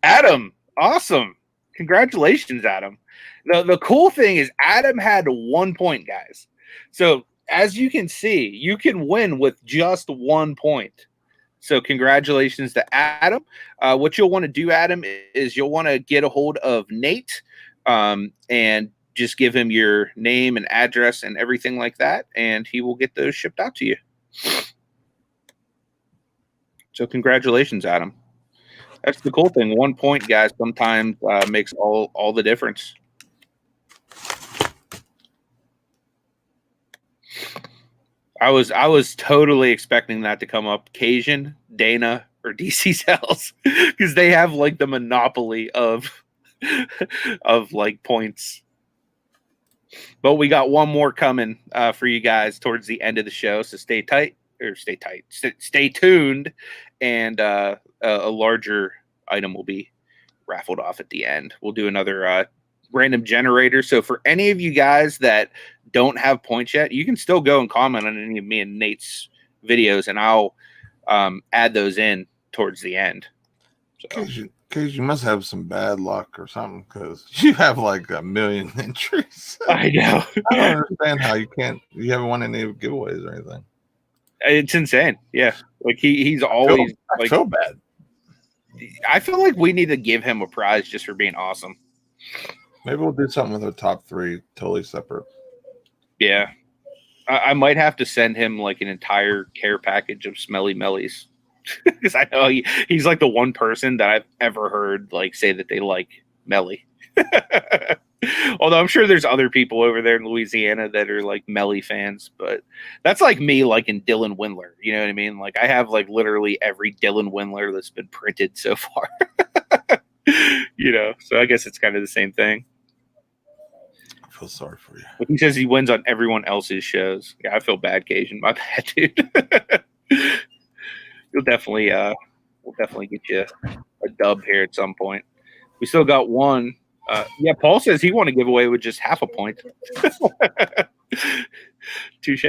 Adam. Awesome. Congratulations, Adam. The cool thing is Adam had 1 point, guys. So as you can see, you can win with just 1 point. So congratulations to Adam. What you'll want to do, Adam, is you'll want to get a hold of Nate and just give him your name and address and everything like that, and he will get those shipped out to you. So congratulations, Adam. That's the cool thing. 1 point, guys, sometimes makes all the difference. I was totally expecting that to come up. Cajun, Dana, or DC Cells, because they have like the monopoly of like points. But we got one more coming for you guys towards the end of the show. So stay tuned. And a larger item will be raffled off at the end. We'll do another random generator. So for any of you guys that don't have points yet, you can still go and comment on any of me and Nate's videos, and I'll add those in towards the end. So. Because you must have some bad luck or something, because you have like 1 million entries. I know. I don't understand how you haven't won any giveaways or anything. It's insane. Yeah. Like he's always I feel bad. I feel like we need to give him a prize just for being awesome. Maybe we'll do something with our top 3 totally separate. Yeah. I might have to send him like an entire care package of smelly mellies. Because I know he's like the one person that I've ever heard like say that they like Melly. Although I'm sure there's other people over there in Louisiana that are like Melly fans, but that's like me liking Dylan Windler. You know what I mean? Like I have like literally every Dylan Windler that's been printed so far. You know, so I guess it's kind of the same thing. I feel sorry for you. He says he wins on everyone else's shows. Yeah, I feel bad, Cajun. My bad, dude. We'll definitely get you a dub here at some point. We still got one. Yeah, Paul says he won a giveaway with just half a point. Touche.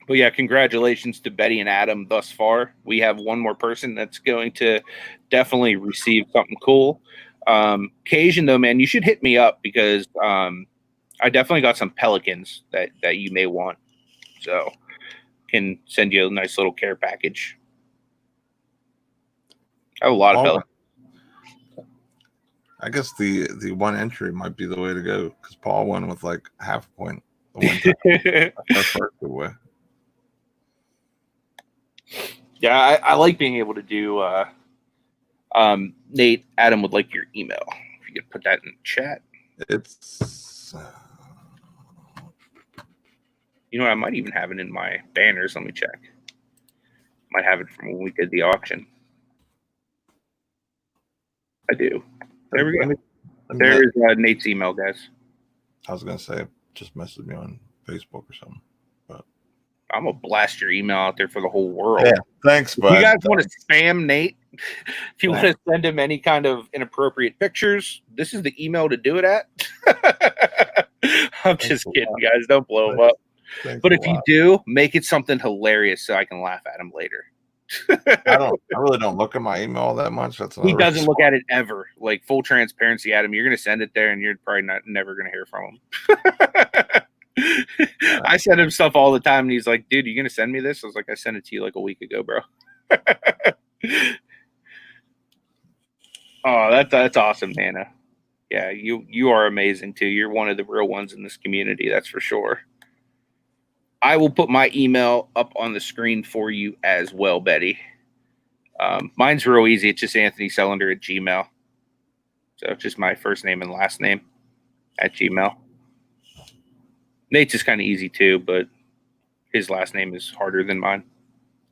But yeah, congratulations to Betty and Adam thus far. We have one more person that's going to definitely receive something cool. Cajun, though, man, you should hit me up because I definitely got some pelicans that you may want. So can send you a nice little care package. I have a lot of pelicans. I guess the one entry might be the way to go because Paul won with like half a point the one time. Our first giveaway. Yeah, I like being able to do Nate, Adam would like your email. If you could put that in the chat. It's you know what, I might even have it in my banners. Let me check. Might have it from when we did the auction. I do. There we go. There's Nate's email, guys. I was gonna say just message me on Facebook or something. But I'm gonna blast your email out there for the whole world. Yeah, thanks, bud. If you guys want to spam Nate, if you want to send him any kind of inappropriate pictures, this is the email to do it at. I'm just kidding, guys. Don't blow him up. But if you do, make it something hilarious so I can laugh at him later. I really don't look at my email that much. He doesn't look at it ever. Like full transparency, Adam. You're gonna send it there, and you're probably never gonna hear from him. I send him stuff all the time, and he's like, "Dude, you gonna send me this?" I was like, "I sent it to you like a week ago, bro." Oh, that's awesome, Nana. Yeah, you are amazing too. You're one of the real ones in this community, that's for sure. I will put my email up on the screen for you as well, Betty. Mine's real easy. It's just anthonycelender at Gmail. So it's just my first name and last name at Gmail. Nate's is kind of easy too, but his last name is harder than mine.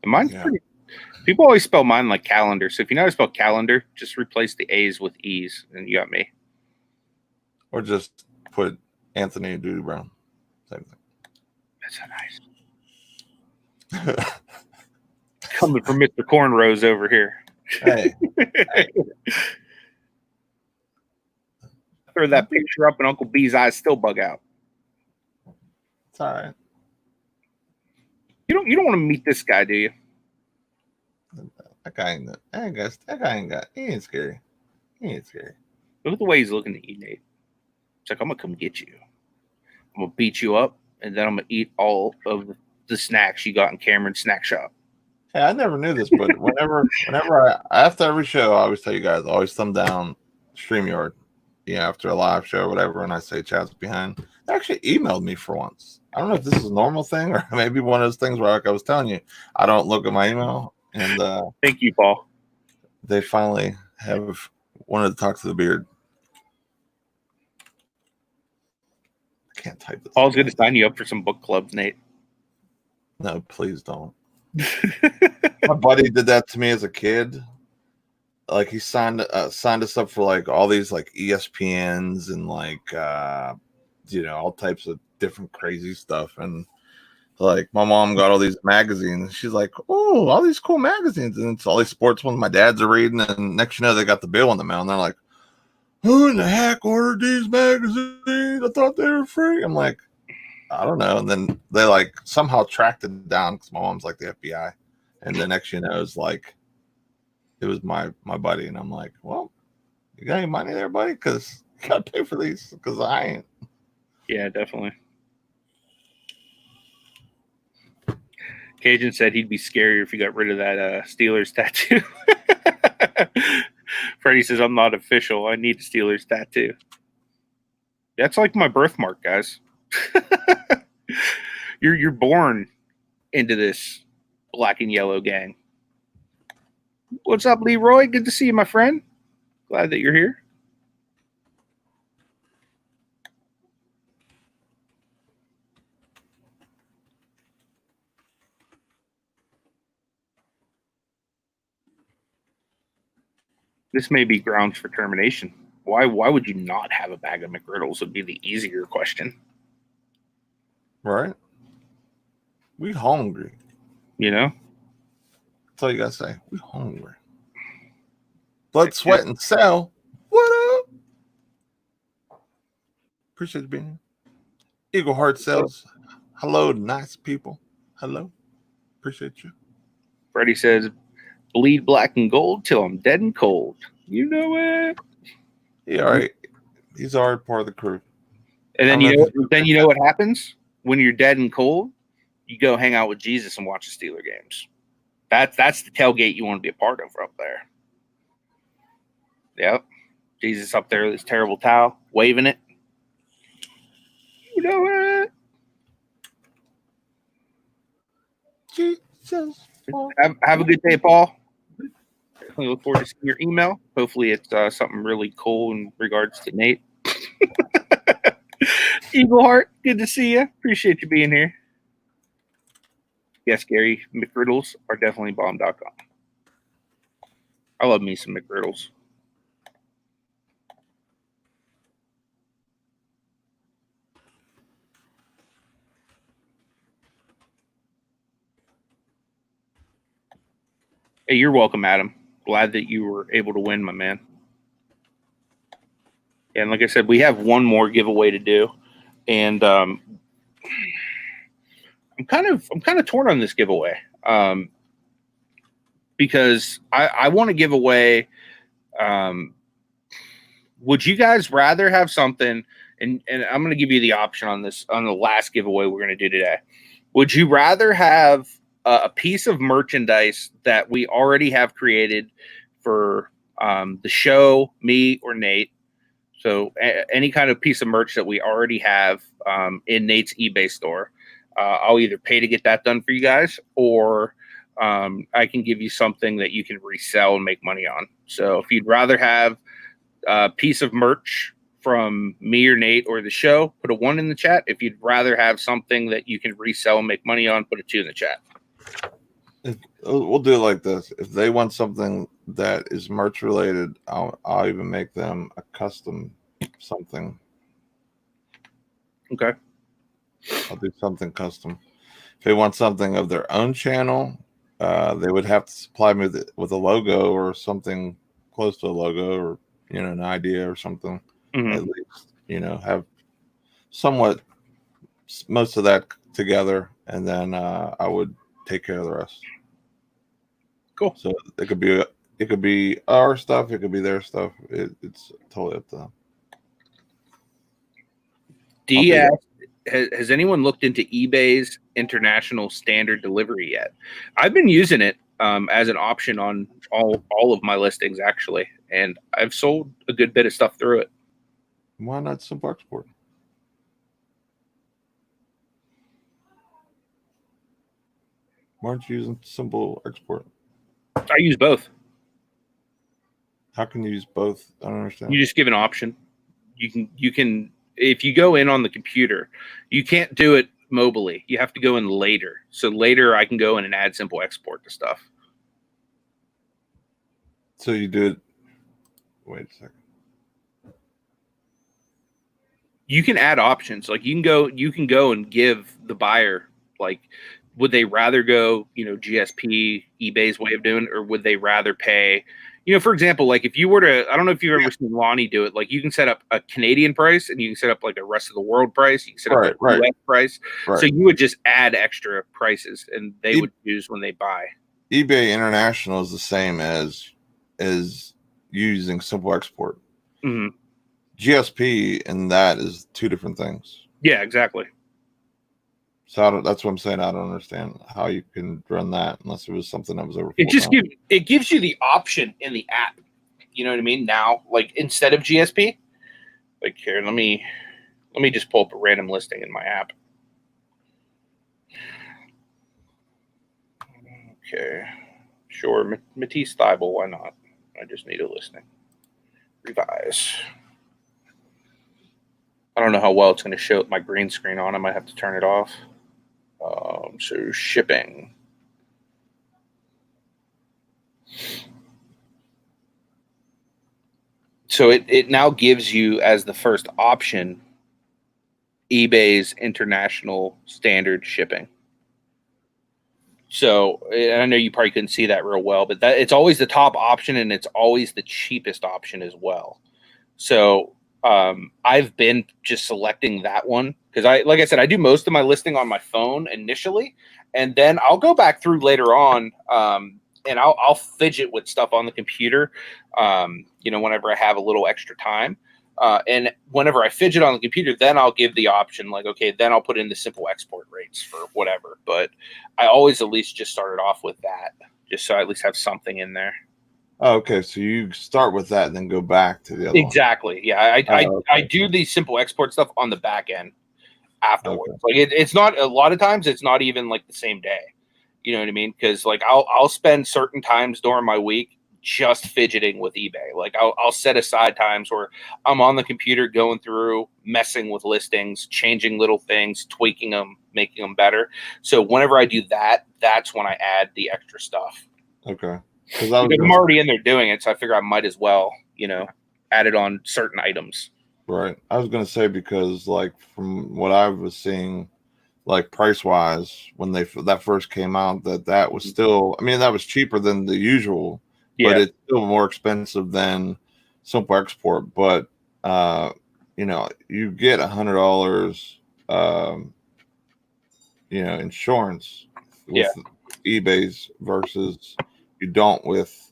And mine's pretty. People always spell mine like calendar. So if you know how to spell calendar, just replace the A's with E's, and you got me. Or just put Anthony Doody Brown. Same thing. That's so nice. Coming from Mr. Cornrows over here. Hey. Throw that picture up and Uncle B's eyes still bug out. It's all right. You don't want to meet this guy, do you? That guy ain't he ain't scary. He ain't scary. Look at the way he's looking at you, Nate. It's like, I'm gonna come get you. I'm gonna beat you up, and then I'm gonna eat all of the snacks you got in Cameron's snack shop. Hey, I never knew this, but whenever after every show, I always tell you guys, always thumb down StreamYard. Yeah, after a live show or whatever, and I say chat's behind. They actually emailed me for once. I don't know if this is a normal thing or maybe one of those things where, like I was telling you, I don't look at my email. And thank you, Paul. They finally have wanted to talk to the beard. I can't type this. Paul's going to sign you up for some book clubs, Nate. No, please don't. My buddy did that to me as a kid. like he signed us up for like all these like ESPNs and like all types of different crazy stuff. And like my mom got all these magazines. She's like, oh, all these cool magazines, and it's all these sports ones my dads are reading. And next you know, they got the bill in the mail, and they're like, who in the heck ordered these magazines? I thought they were free. I'm like, I don't know. And then they like somehow tracked it down because my mom's like the FBI. And the next you know is like, it was my buddy, and I'm like, well, you got any money there, buddy? Because you got to pay for these because I ain't. Yeah, definitely. Cajun said he'd be scarier if he got rid of that Steelers tattoo. Freddie says, I'm not official. I need a Steelers tattoo. That's like my birthmark, guys. You're born into this black and yellow gang. What's up, Leroy? Good to see you, my friend. Glad that you're here. This may be grounds for termination. Why would you not have a bag of McGriddles would be the easier question. Right? We hungry. You know? That's all you got to say. We hungry. Blood, sweat, and sell. What up? Appreciate you being here. Eagle Heart Sells. Hello, nice people. Hello. Appreciate you. Freddie says, bleed black and gold till I'm dead and cold. You know it. Yeah, all right. He's already part of the crew. And then you know what happens when you're dead and cold? You go hang out with Jesus and watch the Steeler games. That's the tailgate you want to be a part of up there. Yep. Jesus up there with his terrible towel, waving it. You know it. Jesus. Have a good day, Paul. Definitely look forward to seeing your email. Hopefully it's something really cool in regards to Nate. Eagle Heart, good to see you. Appreciate you being here. Yes, Gary, McGriddles are definitely bomb.com. I love me some McGriddles. Hey, you're welcome, Adam. Glad that you were able to win, my man. And like I said, we have one more giveaway to do, and I'm kind of torn on this giveaway because I want to give away. Would you guys rather have something? And I'm going to give you the option on this on the last giveaway we're going to do today. Would you rather have a piece of merchandise that we already have created for the show, me or Nate? So any kind of piece of merch that we already have in Nate's eBay store, I'll either pay to get that done for you guys, or I can give you something that you can resell and make money on. So if you'd rather have a piece of merch from me or Nate or the show, put a 1 in the chat. If you'd rather have something that you can resell and make money on, put a 2 in the chat. We'll do it like this. If they want something that is merch related, I'll even make them a custom something. Okay. I'll do something custom. If they want something of their own channel, they would have to supply me with a logo or something close to a logo, or an idea or something. Mm-hmm. At least have somewhat most of that together, and then I would take care of the rest. Cool. So it could be our stuff, it could be their stuff. It's totally up to them. Has anyone looked into eBay's international standard delivery yet? I've been using it as an option on all of my listings, actually, and I've sold a good bit of stuff through it. Why not simple export? Why aren't you using simple export? I use both. How can you use both? I don't understand. You just give an option. You can if you go in on the computer, you can't do it mobily. You have to go in later. So later I can go in and add simple export to stuff. So you do it. Wait a second. You can add options. Like you can go and give the buyer, like, would they rather go, GSP, eBay's way of doing it, or would they rather pay, for example, like if you were to, I don't know if you've ever seen Lonnie do it, like you can set up a Canadian price and you can set up like a rest of the world price. You can set up a US price. Right. So you would just add extra prices and they would choose when they buy. eBay International is the same as using simple export. Mm-hmm. GSP and that is two different things. Yeah, exactly. So that's what I'm saying. I don't understand how you can run that unless it was something that was over. It gives you the option in the app. You know what I mean? Now, like instead of GSP, like here, let me just pull up a random listing in my app. Okay, sure, Matisse Thibault, why not? I just need a listing. Revise. I don't know how well it's going to show my green screen on. I might have to turn it off. So shipping. So it now gives you as the first option eBay's international standard shipping. So I know you probably couldn't see that real well, but it's always the top option and it's always the cheapest option as well. So I've been just selecting that one because like I said, I do most of my listing on my phone initially, and then I'll go back through later on and I'll fidget with stuff on the computer, whenever I have a little extra time. And whenever I fidget on the computer, then I'll give the option like, okay, then I'll put in the simple export rates for whatever. But I always at least just started off with that, just so I at least have something in there. Oh, okay, so you start with that and then go back to the other exactly. One. Yeah, I do the simple export stuff on the back end afterwards. Okay. Like it's not a lot of times it's not even like the same day. You know what I mean? Because like I'll spend certain times during my week just fidgeting with eBay. Like I'll set aside times where I'm on the computer going through, messing with listings, changing little things, tweaking them, making them better. So whenever I do that, that's when I add the extra stuff. Okay. Because I'm already in there doing it, so I figure I might as well, add it on certain items. Right. I was going to say because, like, from what I was seeing, like price wise, when that first came out, that was still, I mean, that was cheaper than the usual, but it's still more expensive than simple export. But you get $100, insurance with eBay's versus you don't with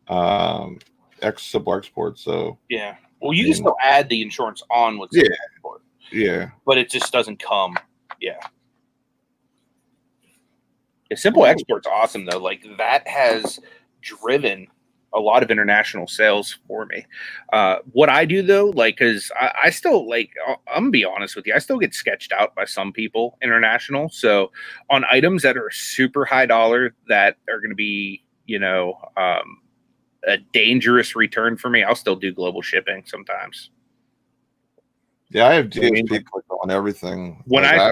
simple export. So well, you can still add the insurance on with simple export. Yeah, but it just doesn't come. Simple export's awesome though. Like that has driven a lot of international sales for me. What I do though, like, because I still like, I'm gonna be honest with you, I still get sketched out by some people international. So on items that are super high dollar that are going to be, a dangerous return for me, I'll still do global shipping sometimes. Yeah, I have GSP clicked on everything. When I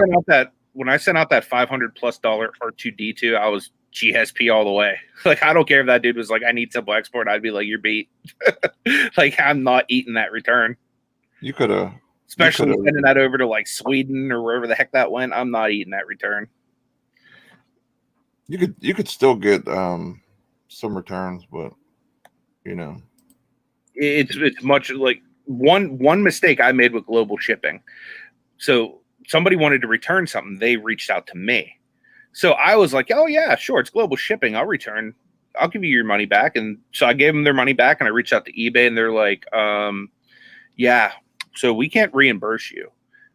sent out that $500+ R2D2, I was GSP all the way. Like, I don't care if that dude was like, I need simple export. I'd be like, you're beat. Like, I'm not eating that return. You could have. Especially sending that over to like Sweden or wherever the heck that went. I'm not eating that return. You could still get some returns, but it's much like one mistake I made with global shipping. So somebody wanted to return something. They reached out to me. So I was like, oh yeah, sure. It's global shipping. I'll return. I'll give you your money back. And so I gave them their money back and I reached out to eBay and they're like, yeah, so we can't reimburse you.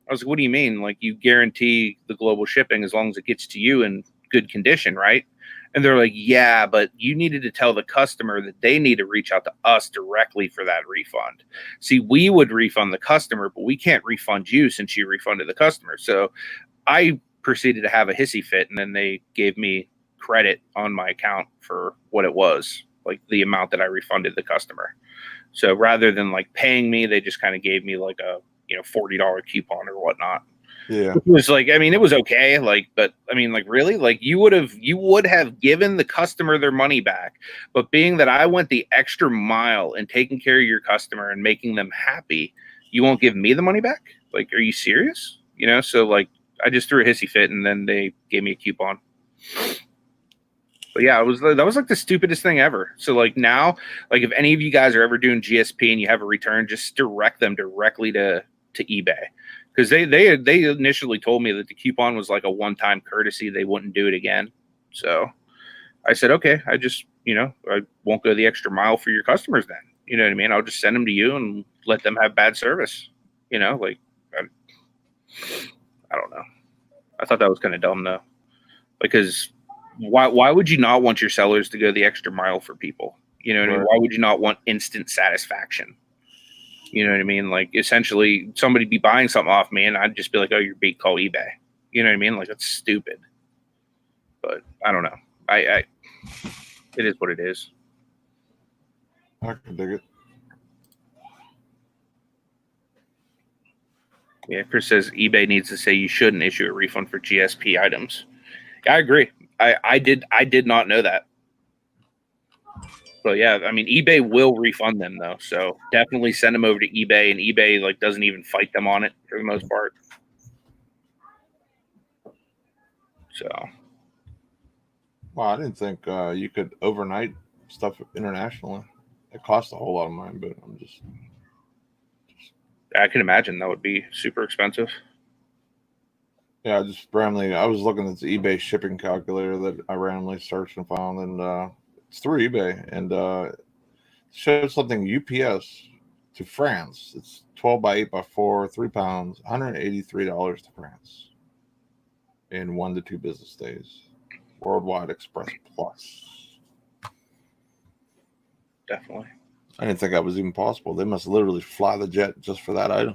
I was like, what do you mean? Like, you guarantee the global shipping as long as it gets to you in good condition, right? And they're like, yeah, but you needed to tell the customer that they need to reach out to us directly for that refund. See, we would refund the customer, but we can't refund you since you refunded the customer. So I proceeded to have a hissy fit, and then they gave me credit on my account for what it was, like the amount that I refunded the customer. So rather than like paying me, they just kind of gave me like a $40 coupon or whatnot. Yeah. It was like, I mean, it was okay. Like, but I mean, like, really, like you would have given the customer their money back. But being that I went the extra mile in taking care of your customer and making them happy, you won't give me the money back? Like, are you serious? You know, so like I just threw a hissy fit and then they gave me a coupon. But yeah, that was like the stupidest thing ever. So like now, like if any of you guys are ever doing GSP and you have a return, just direct them directly to eBay. Because they initially told me that the coupon was like a one-time courtesy. They wouldn't do it again. So I said, okay, I just, you know, I won't go the extra mile for your customers then. You know what I mean? I'll just send them to you and let them have bad service. You know, like, I don't know. I thought that was kind of dumb though. Because why would you not want your sellers to go the extra mile for people? You know what I mean? Why would you not want instant satisfaction? You know what I mean? Like essentially somebody be buying something off me and I'd just be like, oh, you're beat, call eBay. You know what I mean? Like that's stupid. But I don't know. I it is what it is. I can dig it. Yeah, Chris says eBay needs to say you shouldn't issue a refund for GSP items. Yeah, I agree. I did not know that. But yeah, I mean, eBay will refund them though, so definitely send them over to eBay, and eBay like doesn't even fight them on it for the most part. So, Well, I didn't think you could overnight stuff internationally. It costs a whole lot of money, but I'm just I can imagine that would be super expensive. Yeah, I was looking at the eBay shipping calculator that I randomly searched and found, and it's through eBay, and it showed something UPS to France. It's 12 by 8 by 4, 3 pounds, $183 to France in 1 to 2 business days. Worldwide Express Plus. Definitely. I didn't think that was even possible. They must literally fly the jet just for that item.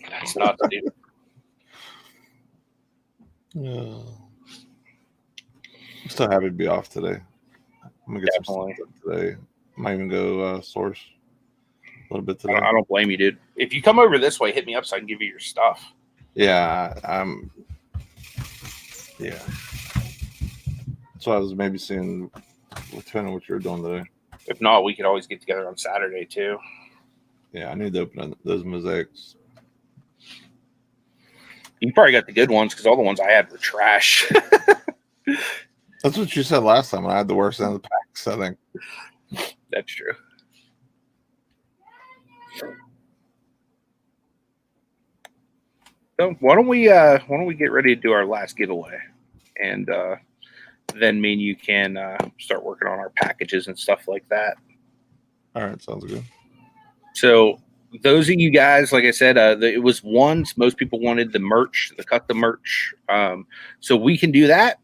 That's nuts, dude. Yeah. I'm still happy to be off today. I'm gonna get Definitely. some stuff today. Might even go source a little bit today. I don't blame you, dude. If you come over this way, hit me up so I can give you your stuff. Yeah, yeah. So I was maybe seeing depending on what you're doing today. If not, we could always get together on Saturday too. Yeah, I need to open up those mosaics. You probably got the good ones because all the ones I had were trash. That's what you said last time when I had the worst end of the packs, I think. That's true. So why don't we get ready to do our last giveaway, and then me and you can start working on our packages and stuff like that. All right, sounds good. So those of you guys, like I said, it was ones. Most people wanted the merch, the custom merch. So we can do that.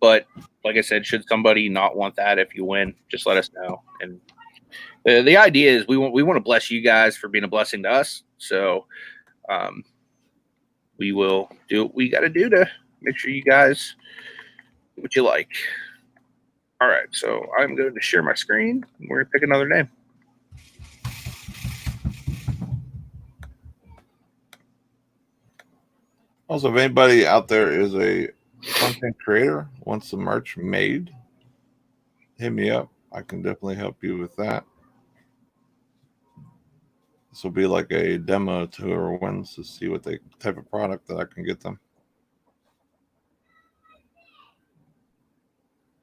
But like I said, should somebody not want that, if you win, just let us know. And the idea is we want to bless you guys for being a blessing to us. So we will do what we got to do to make sure you guys get what you like. All right, so I'm going to share my screen. We're going to pick another name. Also, if anybody out there is a content creator, wants some merch made, hit me up. I can definitely help you with that. This will be like a demo to whoever wins to see what type of product that I can get them.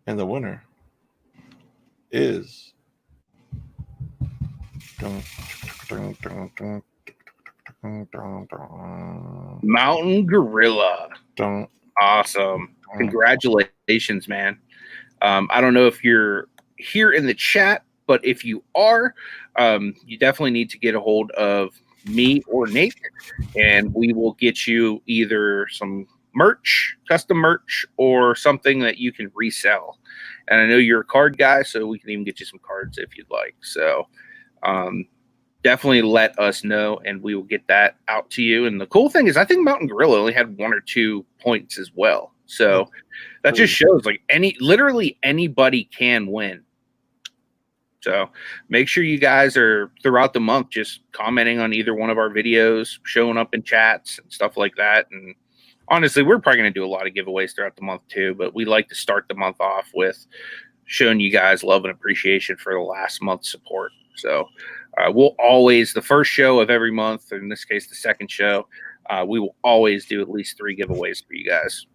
And the winner is Mountain Gorilla. Awesome. Congratulations, man. I don't know if you're here in the chat, but if you are, you definitely need to get a hold of me or Nate, and we will get you either some merch, custom merch, or something that you can resell. And I know you're a card guy, so we can even get you some cards if you'd like. So definitely let us know, and we will get that out to you. And the cool thing is, I think Mountain Gorilla only had 1 or 2 points as well. So that just shows like literally anybody can win. So make sure you guys are throughout the month just commenting on either one of our videos, showing up in chats and stuff like that. And honestly, we're probably going to do a lot of giveaways throughout the month too, but we like to start the month off with showing you guys love and appreciation for the last month's support. So we'll always, the first show of every month, or in this case, the second show, we will always do at least 3 giveaways for you guys.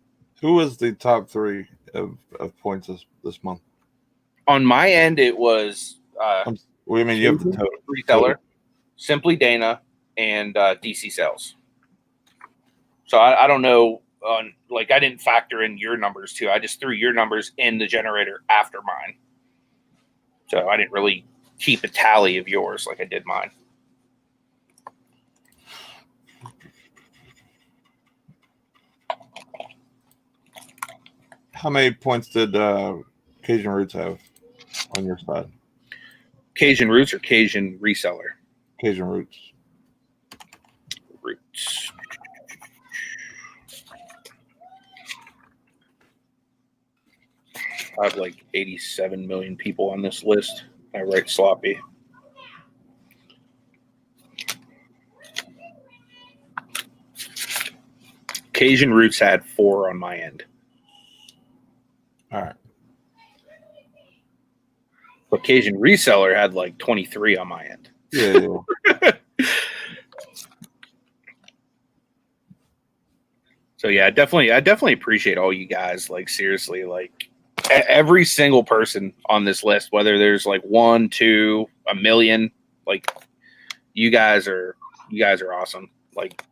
Who was the top 3 of points this month? On my end, it was. You have the total reseller, Simply Dana, and DC Sales. So I don't know. I didn't factor in your numbers too. I just threw your numbers in the generator after mine. So I didn't really keep a tally of yours like I did mine. How many points did Cajun Roots have on your side? Cajun Roots or Cajun Reseller? Cajun Roots. Roots. I have like 87 million people on this list. I write sloppy. Cajun Roots had 4 on my end. All right. But Cajun Reseller had like 23 on my end. Yeah. So yeah, I definitely appreciate all you guys. Like seriously, like every single person on this list, whether there's like 1, 2, a million, like you guys are awesome. Like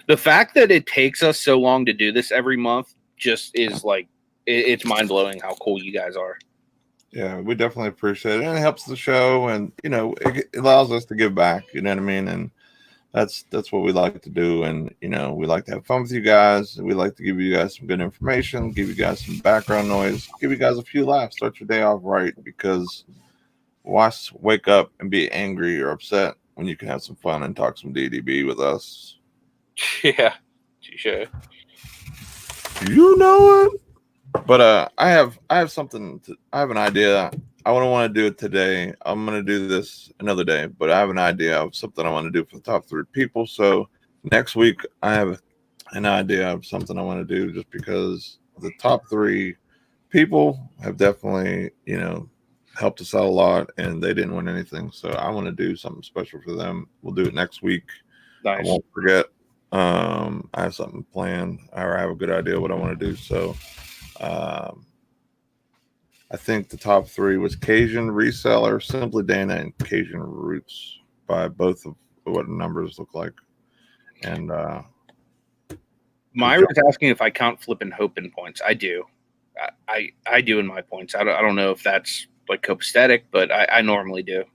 the fact that it takes us so long to do this every month just is like it's mind blowing how cool you guys are. Yeah, we definitely appreciate it, and it helps the show, and it allows us to give back. You know what I mean? And that's what we like to do, and we like to have fun with you guys. We like to give you guys some good information, give you guys some background noise, give you guys a few laughs, start your day off right. Because why wake up and be angry or upset when you can have some fun and talk some DDB with us? Yeah, sure. You know it. But I have something. I have an idea. I want to do it today. I'm going to do this another day, but I have an idea of something I want to do for the top 3 people. So next week I have an idea of something I want to do, just because the top 3 people have definitely, helped us out a lot, and they didn't win anything. So I want to do something special for them. We'll do it next week. Nice. I won't forget. I have something planned, or I have a good idea what I want to do. So I think the top 3 was Cajun Reseller, Simply Dana, and Cajun Roots, by both of what the numbers look like. And Myra's asking if I count Flippin Hope in points. I do. I do in my points. I don't know if that's like copacetic, but I normally do. Is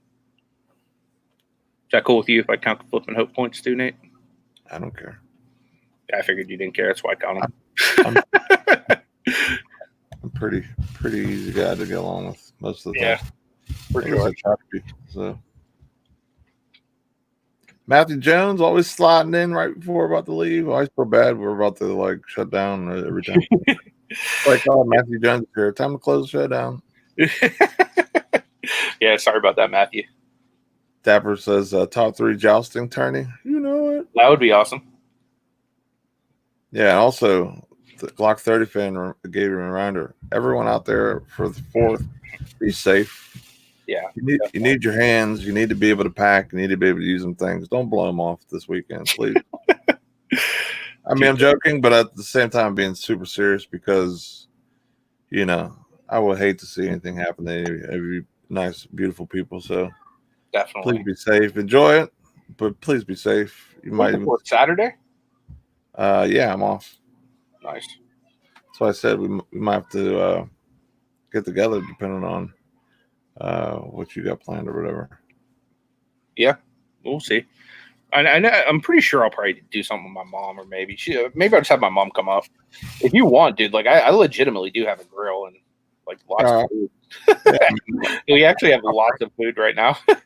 that cool with you if I count the Flippin Hope points too, Nate? I don't care. I figured you didn't care. That's why I count them. I'm pretty easy guy to get along with most of the time. For sure. So Matthew Jones always sliding in right before we're about to leave. I always feel bad we're about to shut down every time. Matthew Jones here. Time to close the show down. Yeah, sorry about that, Matthew. Dapper says top 3 jousting tourney. You know it. That would be awesome. Yeah, and also the Glock 30 fan gave you a reminder. Everyone out there for the 4th, be safe. Yeah. You need your hands. You need to be able to pack. You need to be able to use them things. Don't blow them off this weekend, please. I mean, I'm joking, but at the same time, I'm being super serious, because, I would hate to see anything happen to every nice, beautiful people. So definitely, please be safe. Enjoy it, but please be safe. You might even Saturday. Yeah, I'm off. Nice. So I said we might have to get together, depending on what you got planned or whatever. Yeah, we'll see. I'm pretty sure I'll probably do something with my mom, or maybe I'll just have my mom come up. If you want, dude, I legitimately do have a grill and lots of food. Yeah. We actually have lots of food right now. I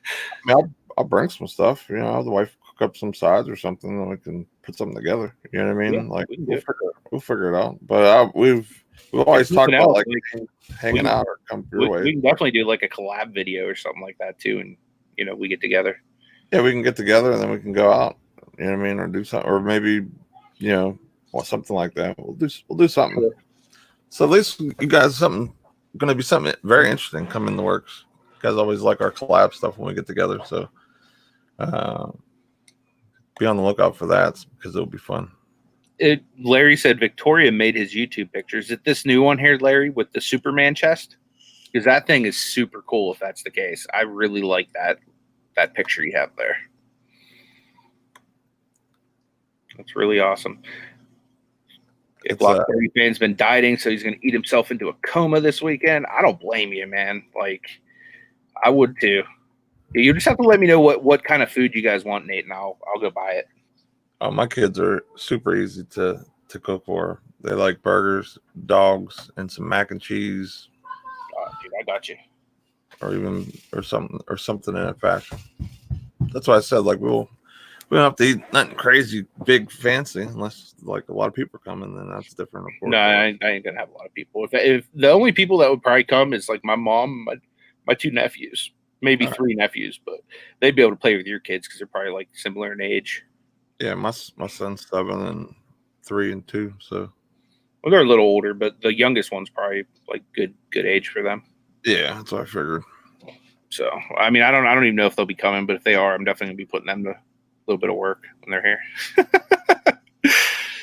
mean, I'll bring some stuff. I'll have the wife cook up some sides or something, and we can put something together. You know what I mean? Yeah, we'll figure it out. But we've We've always talked about like hanging can- out or come your way. we can definitely do like a collab video or something like that too, and we get together. Yeah, we can get together and then we can go out. You know what I mean, or do something, or maybe or something like that. We'll do something. Sure. So at least you guys going to be something very interesting come in the works. You guys always like our collab stuff when we get together, so be on the lookout for that because it'll be fun. Larry said Victoria made his YouTube pictures. Is it this new one here, Larry, with the Superman chest? Because that thing is super cool if that's the case. I really like that picture you have there. That's really awesome. Block 30 fan's been dieting, so he's going to eat himself into a coma this weekend. I don't blame you, man. Like, I would too. You just have to let me know what kind of food you guys want, Nate, and I'll go buy it. Oh, my kids are super easy to cook for. They like burgers, dogs, and some mac and cheese. Dude, I got you. Or something in that fashion. That's why I said like we don't have to eat nothing crazy, big, fancy, unless like a lot of people are coming. Then that's different. Of course. No, I ain't gonna have a lot of people. If the only people that would probably come is like my mom, my two nephews, maybe three nephews, but they'd be able to play with your kids because they're probably like similar in age. Yeah, my son's 7 and 3 and 2, so. Well, they're a little older, but the youngest one's probably like good age for them. Yeah, that's what I figured. So, I mean, I don't even know if they'll be coming, but if they are, I'm definitely gonna be putting them to a little bit of work when they're here.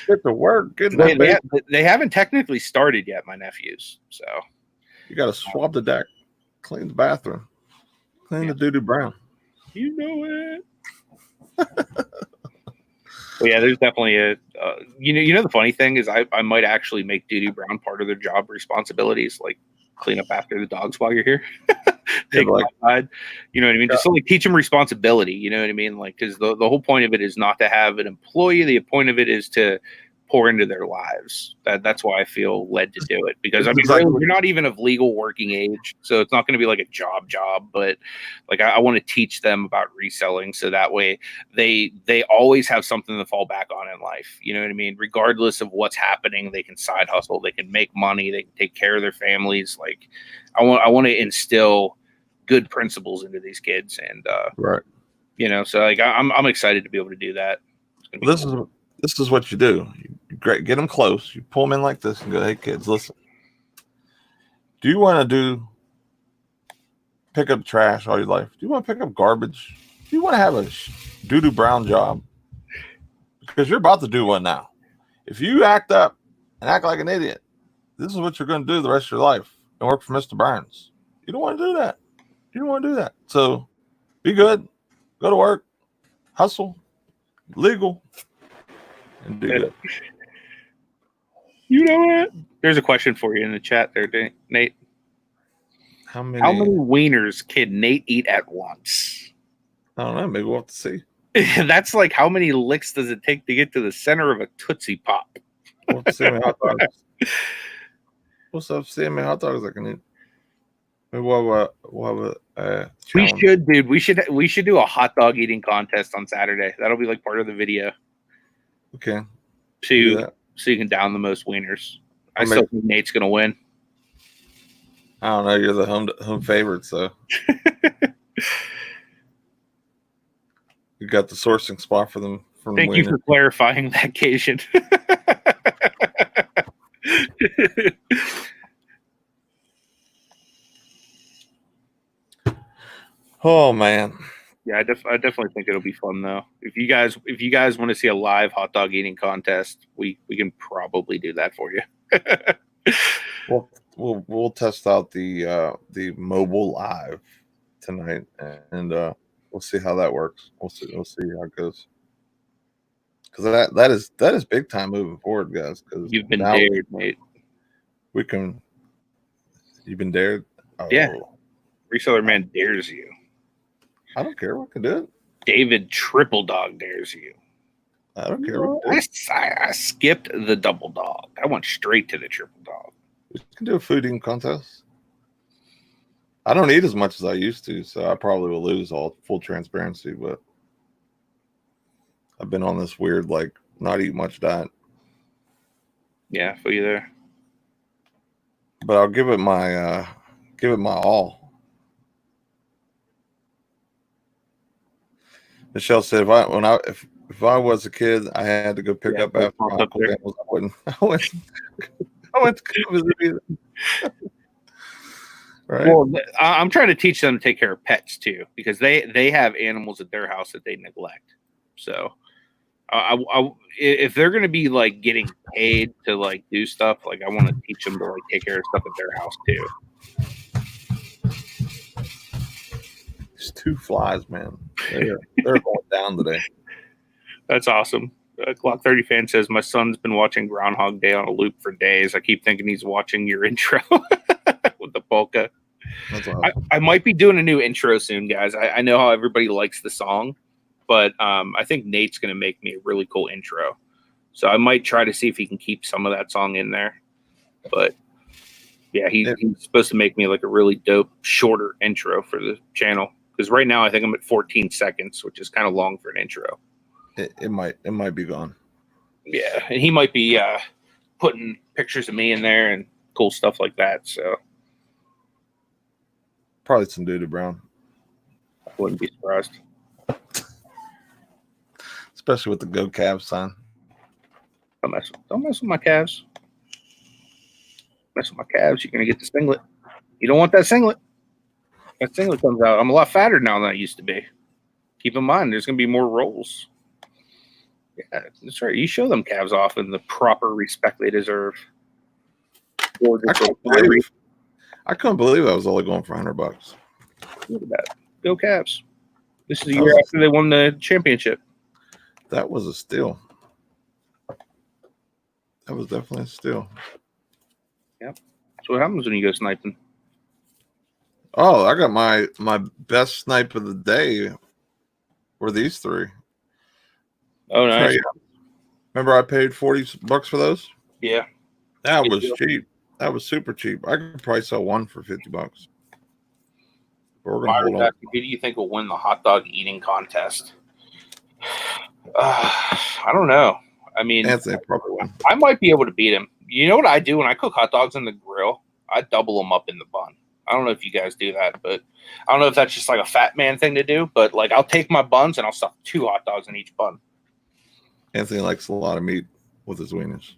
Get to work. They haven't technically started yet, my nephews. So you got to swab the deck, clean the bathroom, clean the doo-doo brown. You know it. But yeah, there's definitely a the funny thing is I might actually make doo-doo brown part of their job responsibilities, like clean up after the dogs while you're here. Take them outside, you know what I mean? Yeah. Just to like teach them responsibility, you know what I mean? Like, because the whole point of it is not to have an employee. The point of it is to pour into their lives. That's why I feel led to do it, because I mean, really, you're not even of legal working age, so it's not going to be like a job, but like I want to teach them about reselling, so that way they always have something to fall back on in life. You know what I mean? Regardless of what's happening, they can side hustle, they can make money, they can take care of their families. Like I want to instill good principles into these kids, and right. So like I'm excited to be able to do that. This is what you do. You get them close. You pull them in like this and go, "Hey, kids, listen. Do you want to pick up trash all your life? Do you want to pick up garbage? Do you want to have a doo-doo brown job? Because you're about to do one now. If you act up and act like an idiot, this is what you're going to do the rest of your life and work for Mr. Burns. You don't want to do that. You don't want to do that. So be good. Go to work. Hustle. Legal. And do good." You know what? There's a question for you in the chat there, Nate. How many wieners can Nate eat at once? I don't know. Maybe we'll have to see. That's like, how many licks does it take to get to the center of a Tootsie Pop? We'll have to see how many hot dogs. What's up? See how many hot dogs I can eat. Maybe we'll have a challenge. We should do a hot dog eating contest on Saturday. That'll be like part of the video. Okay. So you can down the most wieners. I still think Nate's gonna win. I don't know. You're the home favorite, so you got the sourcing spot for them. Thank you for clarifying that, Cation. Oh man. Yeah, I definitely think it'll be fun though. If you guys want to see a live hot dog eating contest, we can probably do that for you. We'll test out the mobile live tonight, and we'll see how that works. We'll see how it goes. Because that is big time moving forward, guys. Because you've been dared, mate. You've been dared. Oh. Yeah. Reseller Man dares you. I don't care. I can do it. David Triple Dog dares you. I don't care. I skipped the double dog. I went straight to the triple dog. We can do a food eating contest. I don't eat as much as I used to, so I probably will lose all full transparency, but I've been on this weird, like, not eat much diet. Yeah, I feel you there. but I'll give it my all. Michelle said, if I was a kid, I had to go pick up after my uncle's animals, I wouldn't come visit either. Right. Well, I'm trying to teach them to take care of pets too, because they have animals at their house that they neglect. So, if they're going to be like getting paid to like do stuff, like I want to teach them to like take care of stuff at their house too. These 2 flies, man, they're going down today. That's awesome. Clock 30 fan says my son's been watching Groundhog Day on a loop for days. I keep thinking he's watching your intro with the polka. That's awesome. I might be doing a new intro soon, guys. I know how everybody likes the song, but I think Nate's going to make me a really cool intro. So I might try to see if he can keep some of that song in there. But yeah, he's supposed to make me like a really dope, shorter intro for the channel. Because right now I think I'm at 14 seconds, which is kind of long for an intro. It might be gone. Yeah, and he might be putting pictures of me in there and cool stuff like that. So probably some Duty Brown. I wouldn't be surprised. Especially with the Go Cavs sign. Don't mess with my calves. Mess with my calves, you're gonna get the singlet. You don't want that singlet. That singlet comes out. I'm a lot fatter now than I used to be. Keep in mind, there's gonna be more rolls. Yeah, that's right. You show them calves off in the proper respect they deserve. I couldn't believe I was only going for $100. Look at that. Go Cavs. This is the year after they won the championship. That was a steal. That was definitely a steal. Yep. That's what happens when you go sniping. Oh, I got my best snipe of the day were these 3. Oh, nice. Right. Remember I paid $40 for those? Yeah. That was cheap. That was super cheap. I could probably sell one for $50. But we're gonna hold on. Who do you think will win the hot dog eating contest? I don't know. I mean, Anthony probably win. I might be able to beat him. You know what I do when I cook hot dogs in the grill? I double them up in the bun. I don't know if you guys do that, but I don't know if that's just like a fat man thing to do. But like, I'll take my buns and I'll stuff 2 hot dogs in each bun. Anthony likes a lot of meat with his wieners.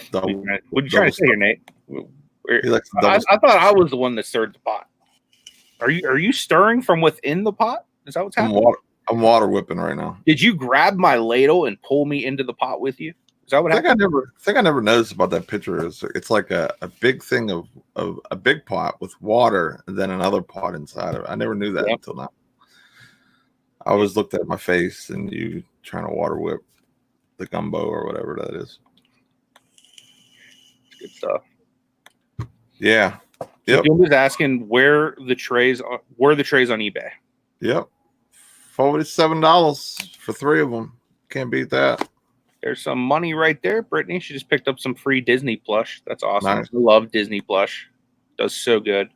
What are you trying to say here, Nate? He likes I thought I was the one that stirred the pot. Are you stirring from within the pot? Is that what's happening? I'm water whipping right now. Did you grab my ladle and pull me into the pot with you? Is that what happened? I think I never noticed about that picture. It's like a big thing of a big pot with water and then another pot inside of it. I never knew that until now. I always looked at my face and you trying to water whip the gumbo or whatever that is. Good stuff. Yeah. Yep. Jim was asking where the trays on eBay. Yep. $47 for 3 of them. Can't beat that. There's some money right there. Brittany, she just picked up some free Disney plush. That's awesome. Nice. I love Disney plush. Does so good.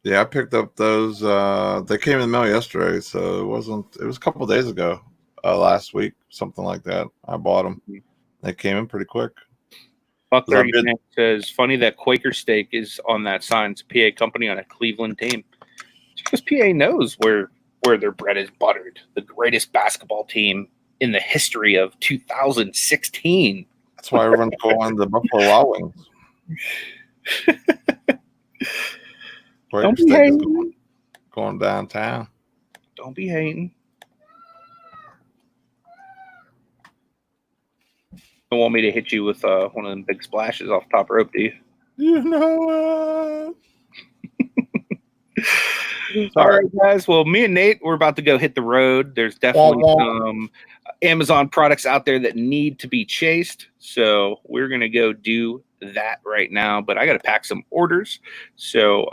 Yeah, I picked up those. They came in the mail yesterday, so it was a couple of days ago, last week, something like that. I bought them. They came in pretty quick. Buck 30 says, funny that Quaker Steak is on that sign. It's a PA company on a Cleveland team. It's because PA knows where their bread is buttered. The greatest basketball team in the history of 2016. That's why everyone's going to Buffalo Wild Wings. Don't be hating. Going downtown. Don't be hating. Don't want me to hit you with one of them big splashes off top rope, do you? You know what? All right, guys. Well, me and Nate, we're about to go hit the road. There's definitely some Amazon products out there that need to be chased. So we're going to go do that right now. But I got to pack some orders. So,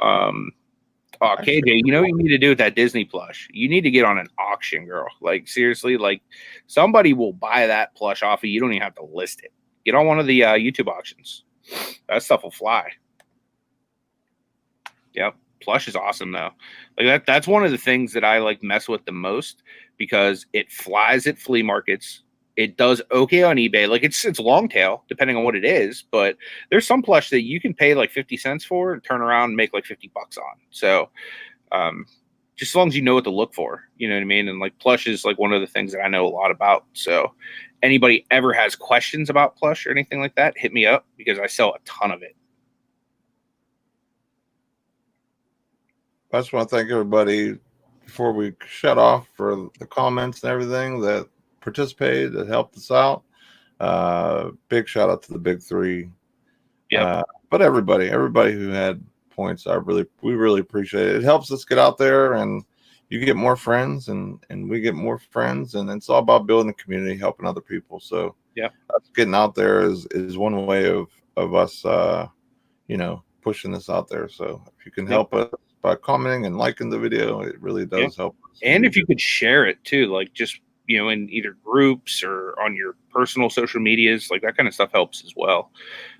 KJ, you know what you need to do with that Disney plush? You need to get on an auction, girl. Like, seriously, like somebody will buy that plush off of you. You don't even have to list it. Get on one of the YouTube auctions. That stuff will fly. Yep. Plush is awesome though. Like that's one of the things that I like mess with the most because it flies at flea markets It does okay on eBay. Like it's long tail, depending on what it is. But there's some plush that you can pay like 50 cents for and turn around and make like 50 bucks on. So just as long as you know what to look for, you know what I mean? And like plush is like one of the things that I know a lot about. So anybody ever has questions about plush or anything like that, hit me up because I sell a ton of it. I just want to thank everybody before we shut off for the comments and everything that participated, that helped us out. Big shout out to the big three. Yeah. But everybody who had points, we really appreciate it. It helps us get out there, and you get more friends, and we get more friends, and it's all about building a community, helping other people. So yeah, us getting out there is one way of us pushing this out there. So if you can help us by commenting and liking the video, it really does help us. And if you could share it too, like just in either groups or on your personal social medias, like that kind of stuff helps as well.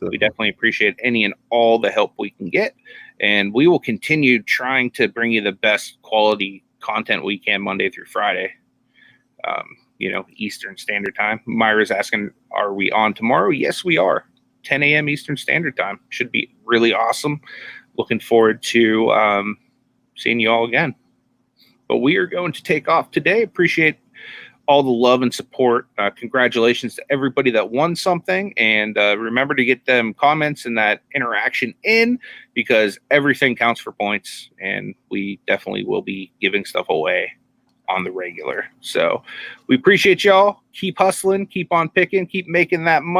We definitely appreciate any and all the help we can get, and we will continue trying to bring you the best quality content we can Monday through Friday, Eastern Standard Time. Myra's asking, are we on tomorrow? Yes, we are. 10 a.m. Eastern Standard Time. Should be really awesome. Looking forward to seeing you all again. But we are going to take off today. Appreciate all the love and support. Congratulations to everybody that won something. And remember to get them comments and that interaction in, because everything counts for points. And we definitely will be giving stuff away on the regular. So we appreciate y'all. Keep hustling, keep on picking, keep making that money.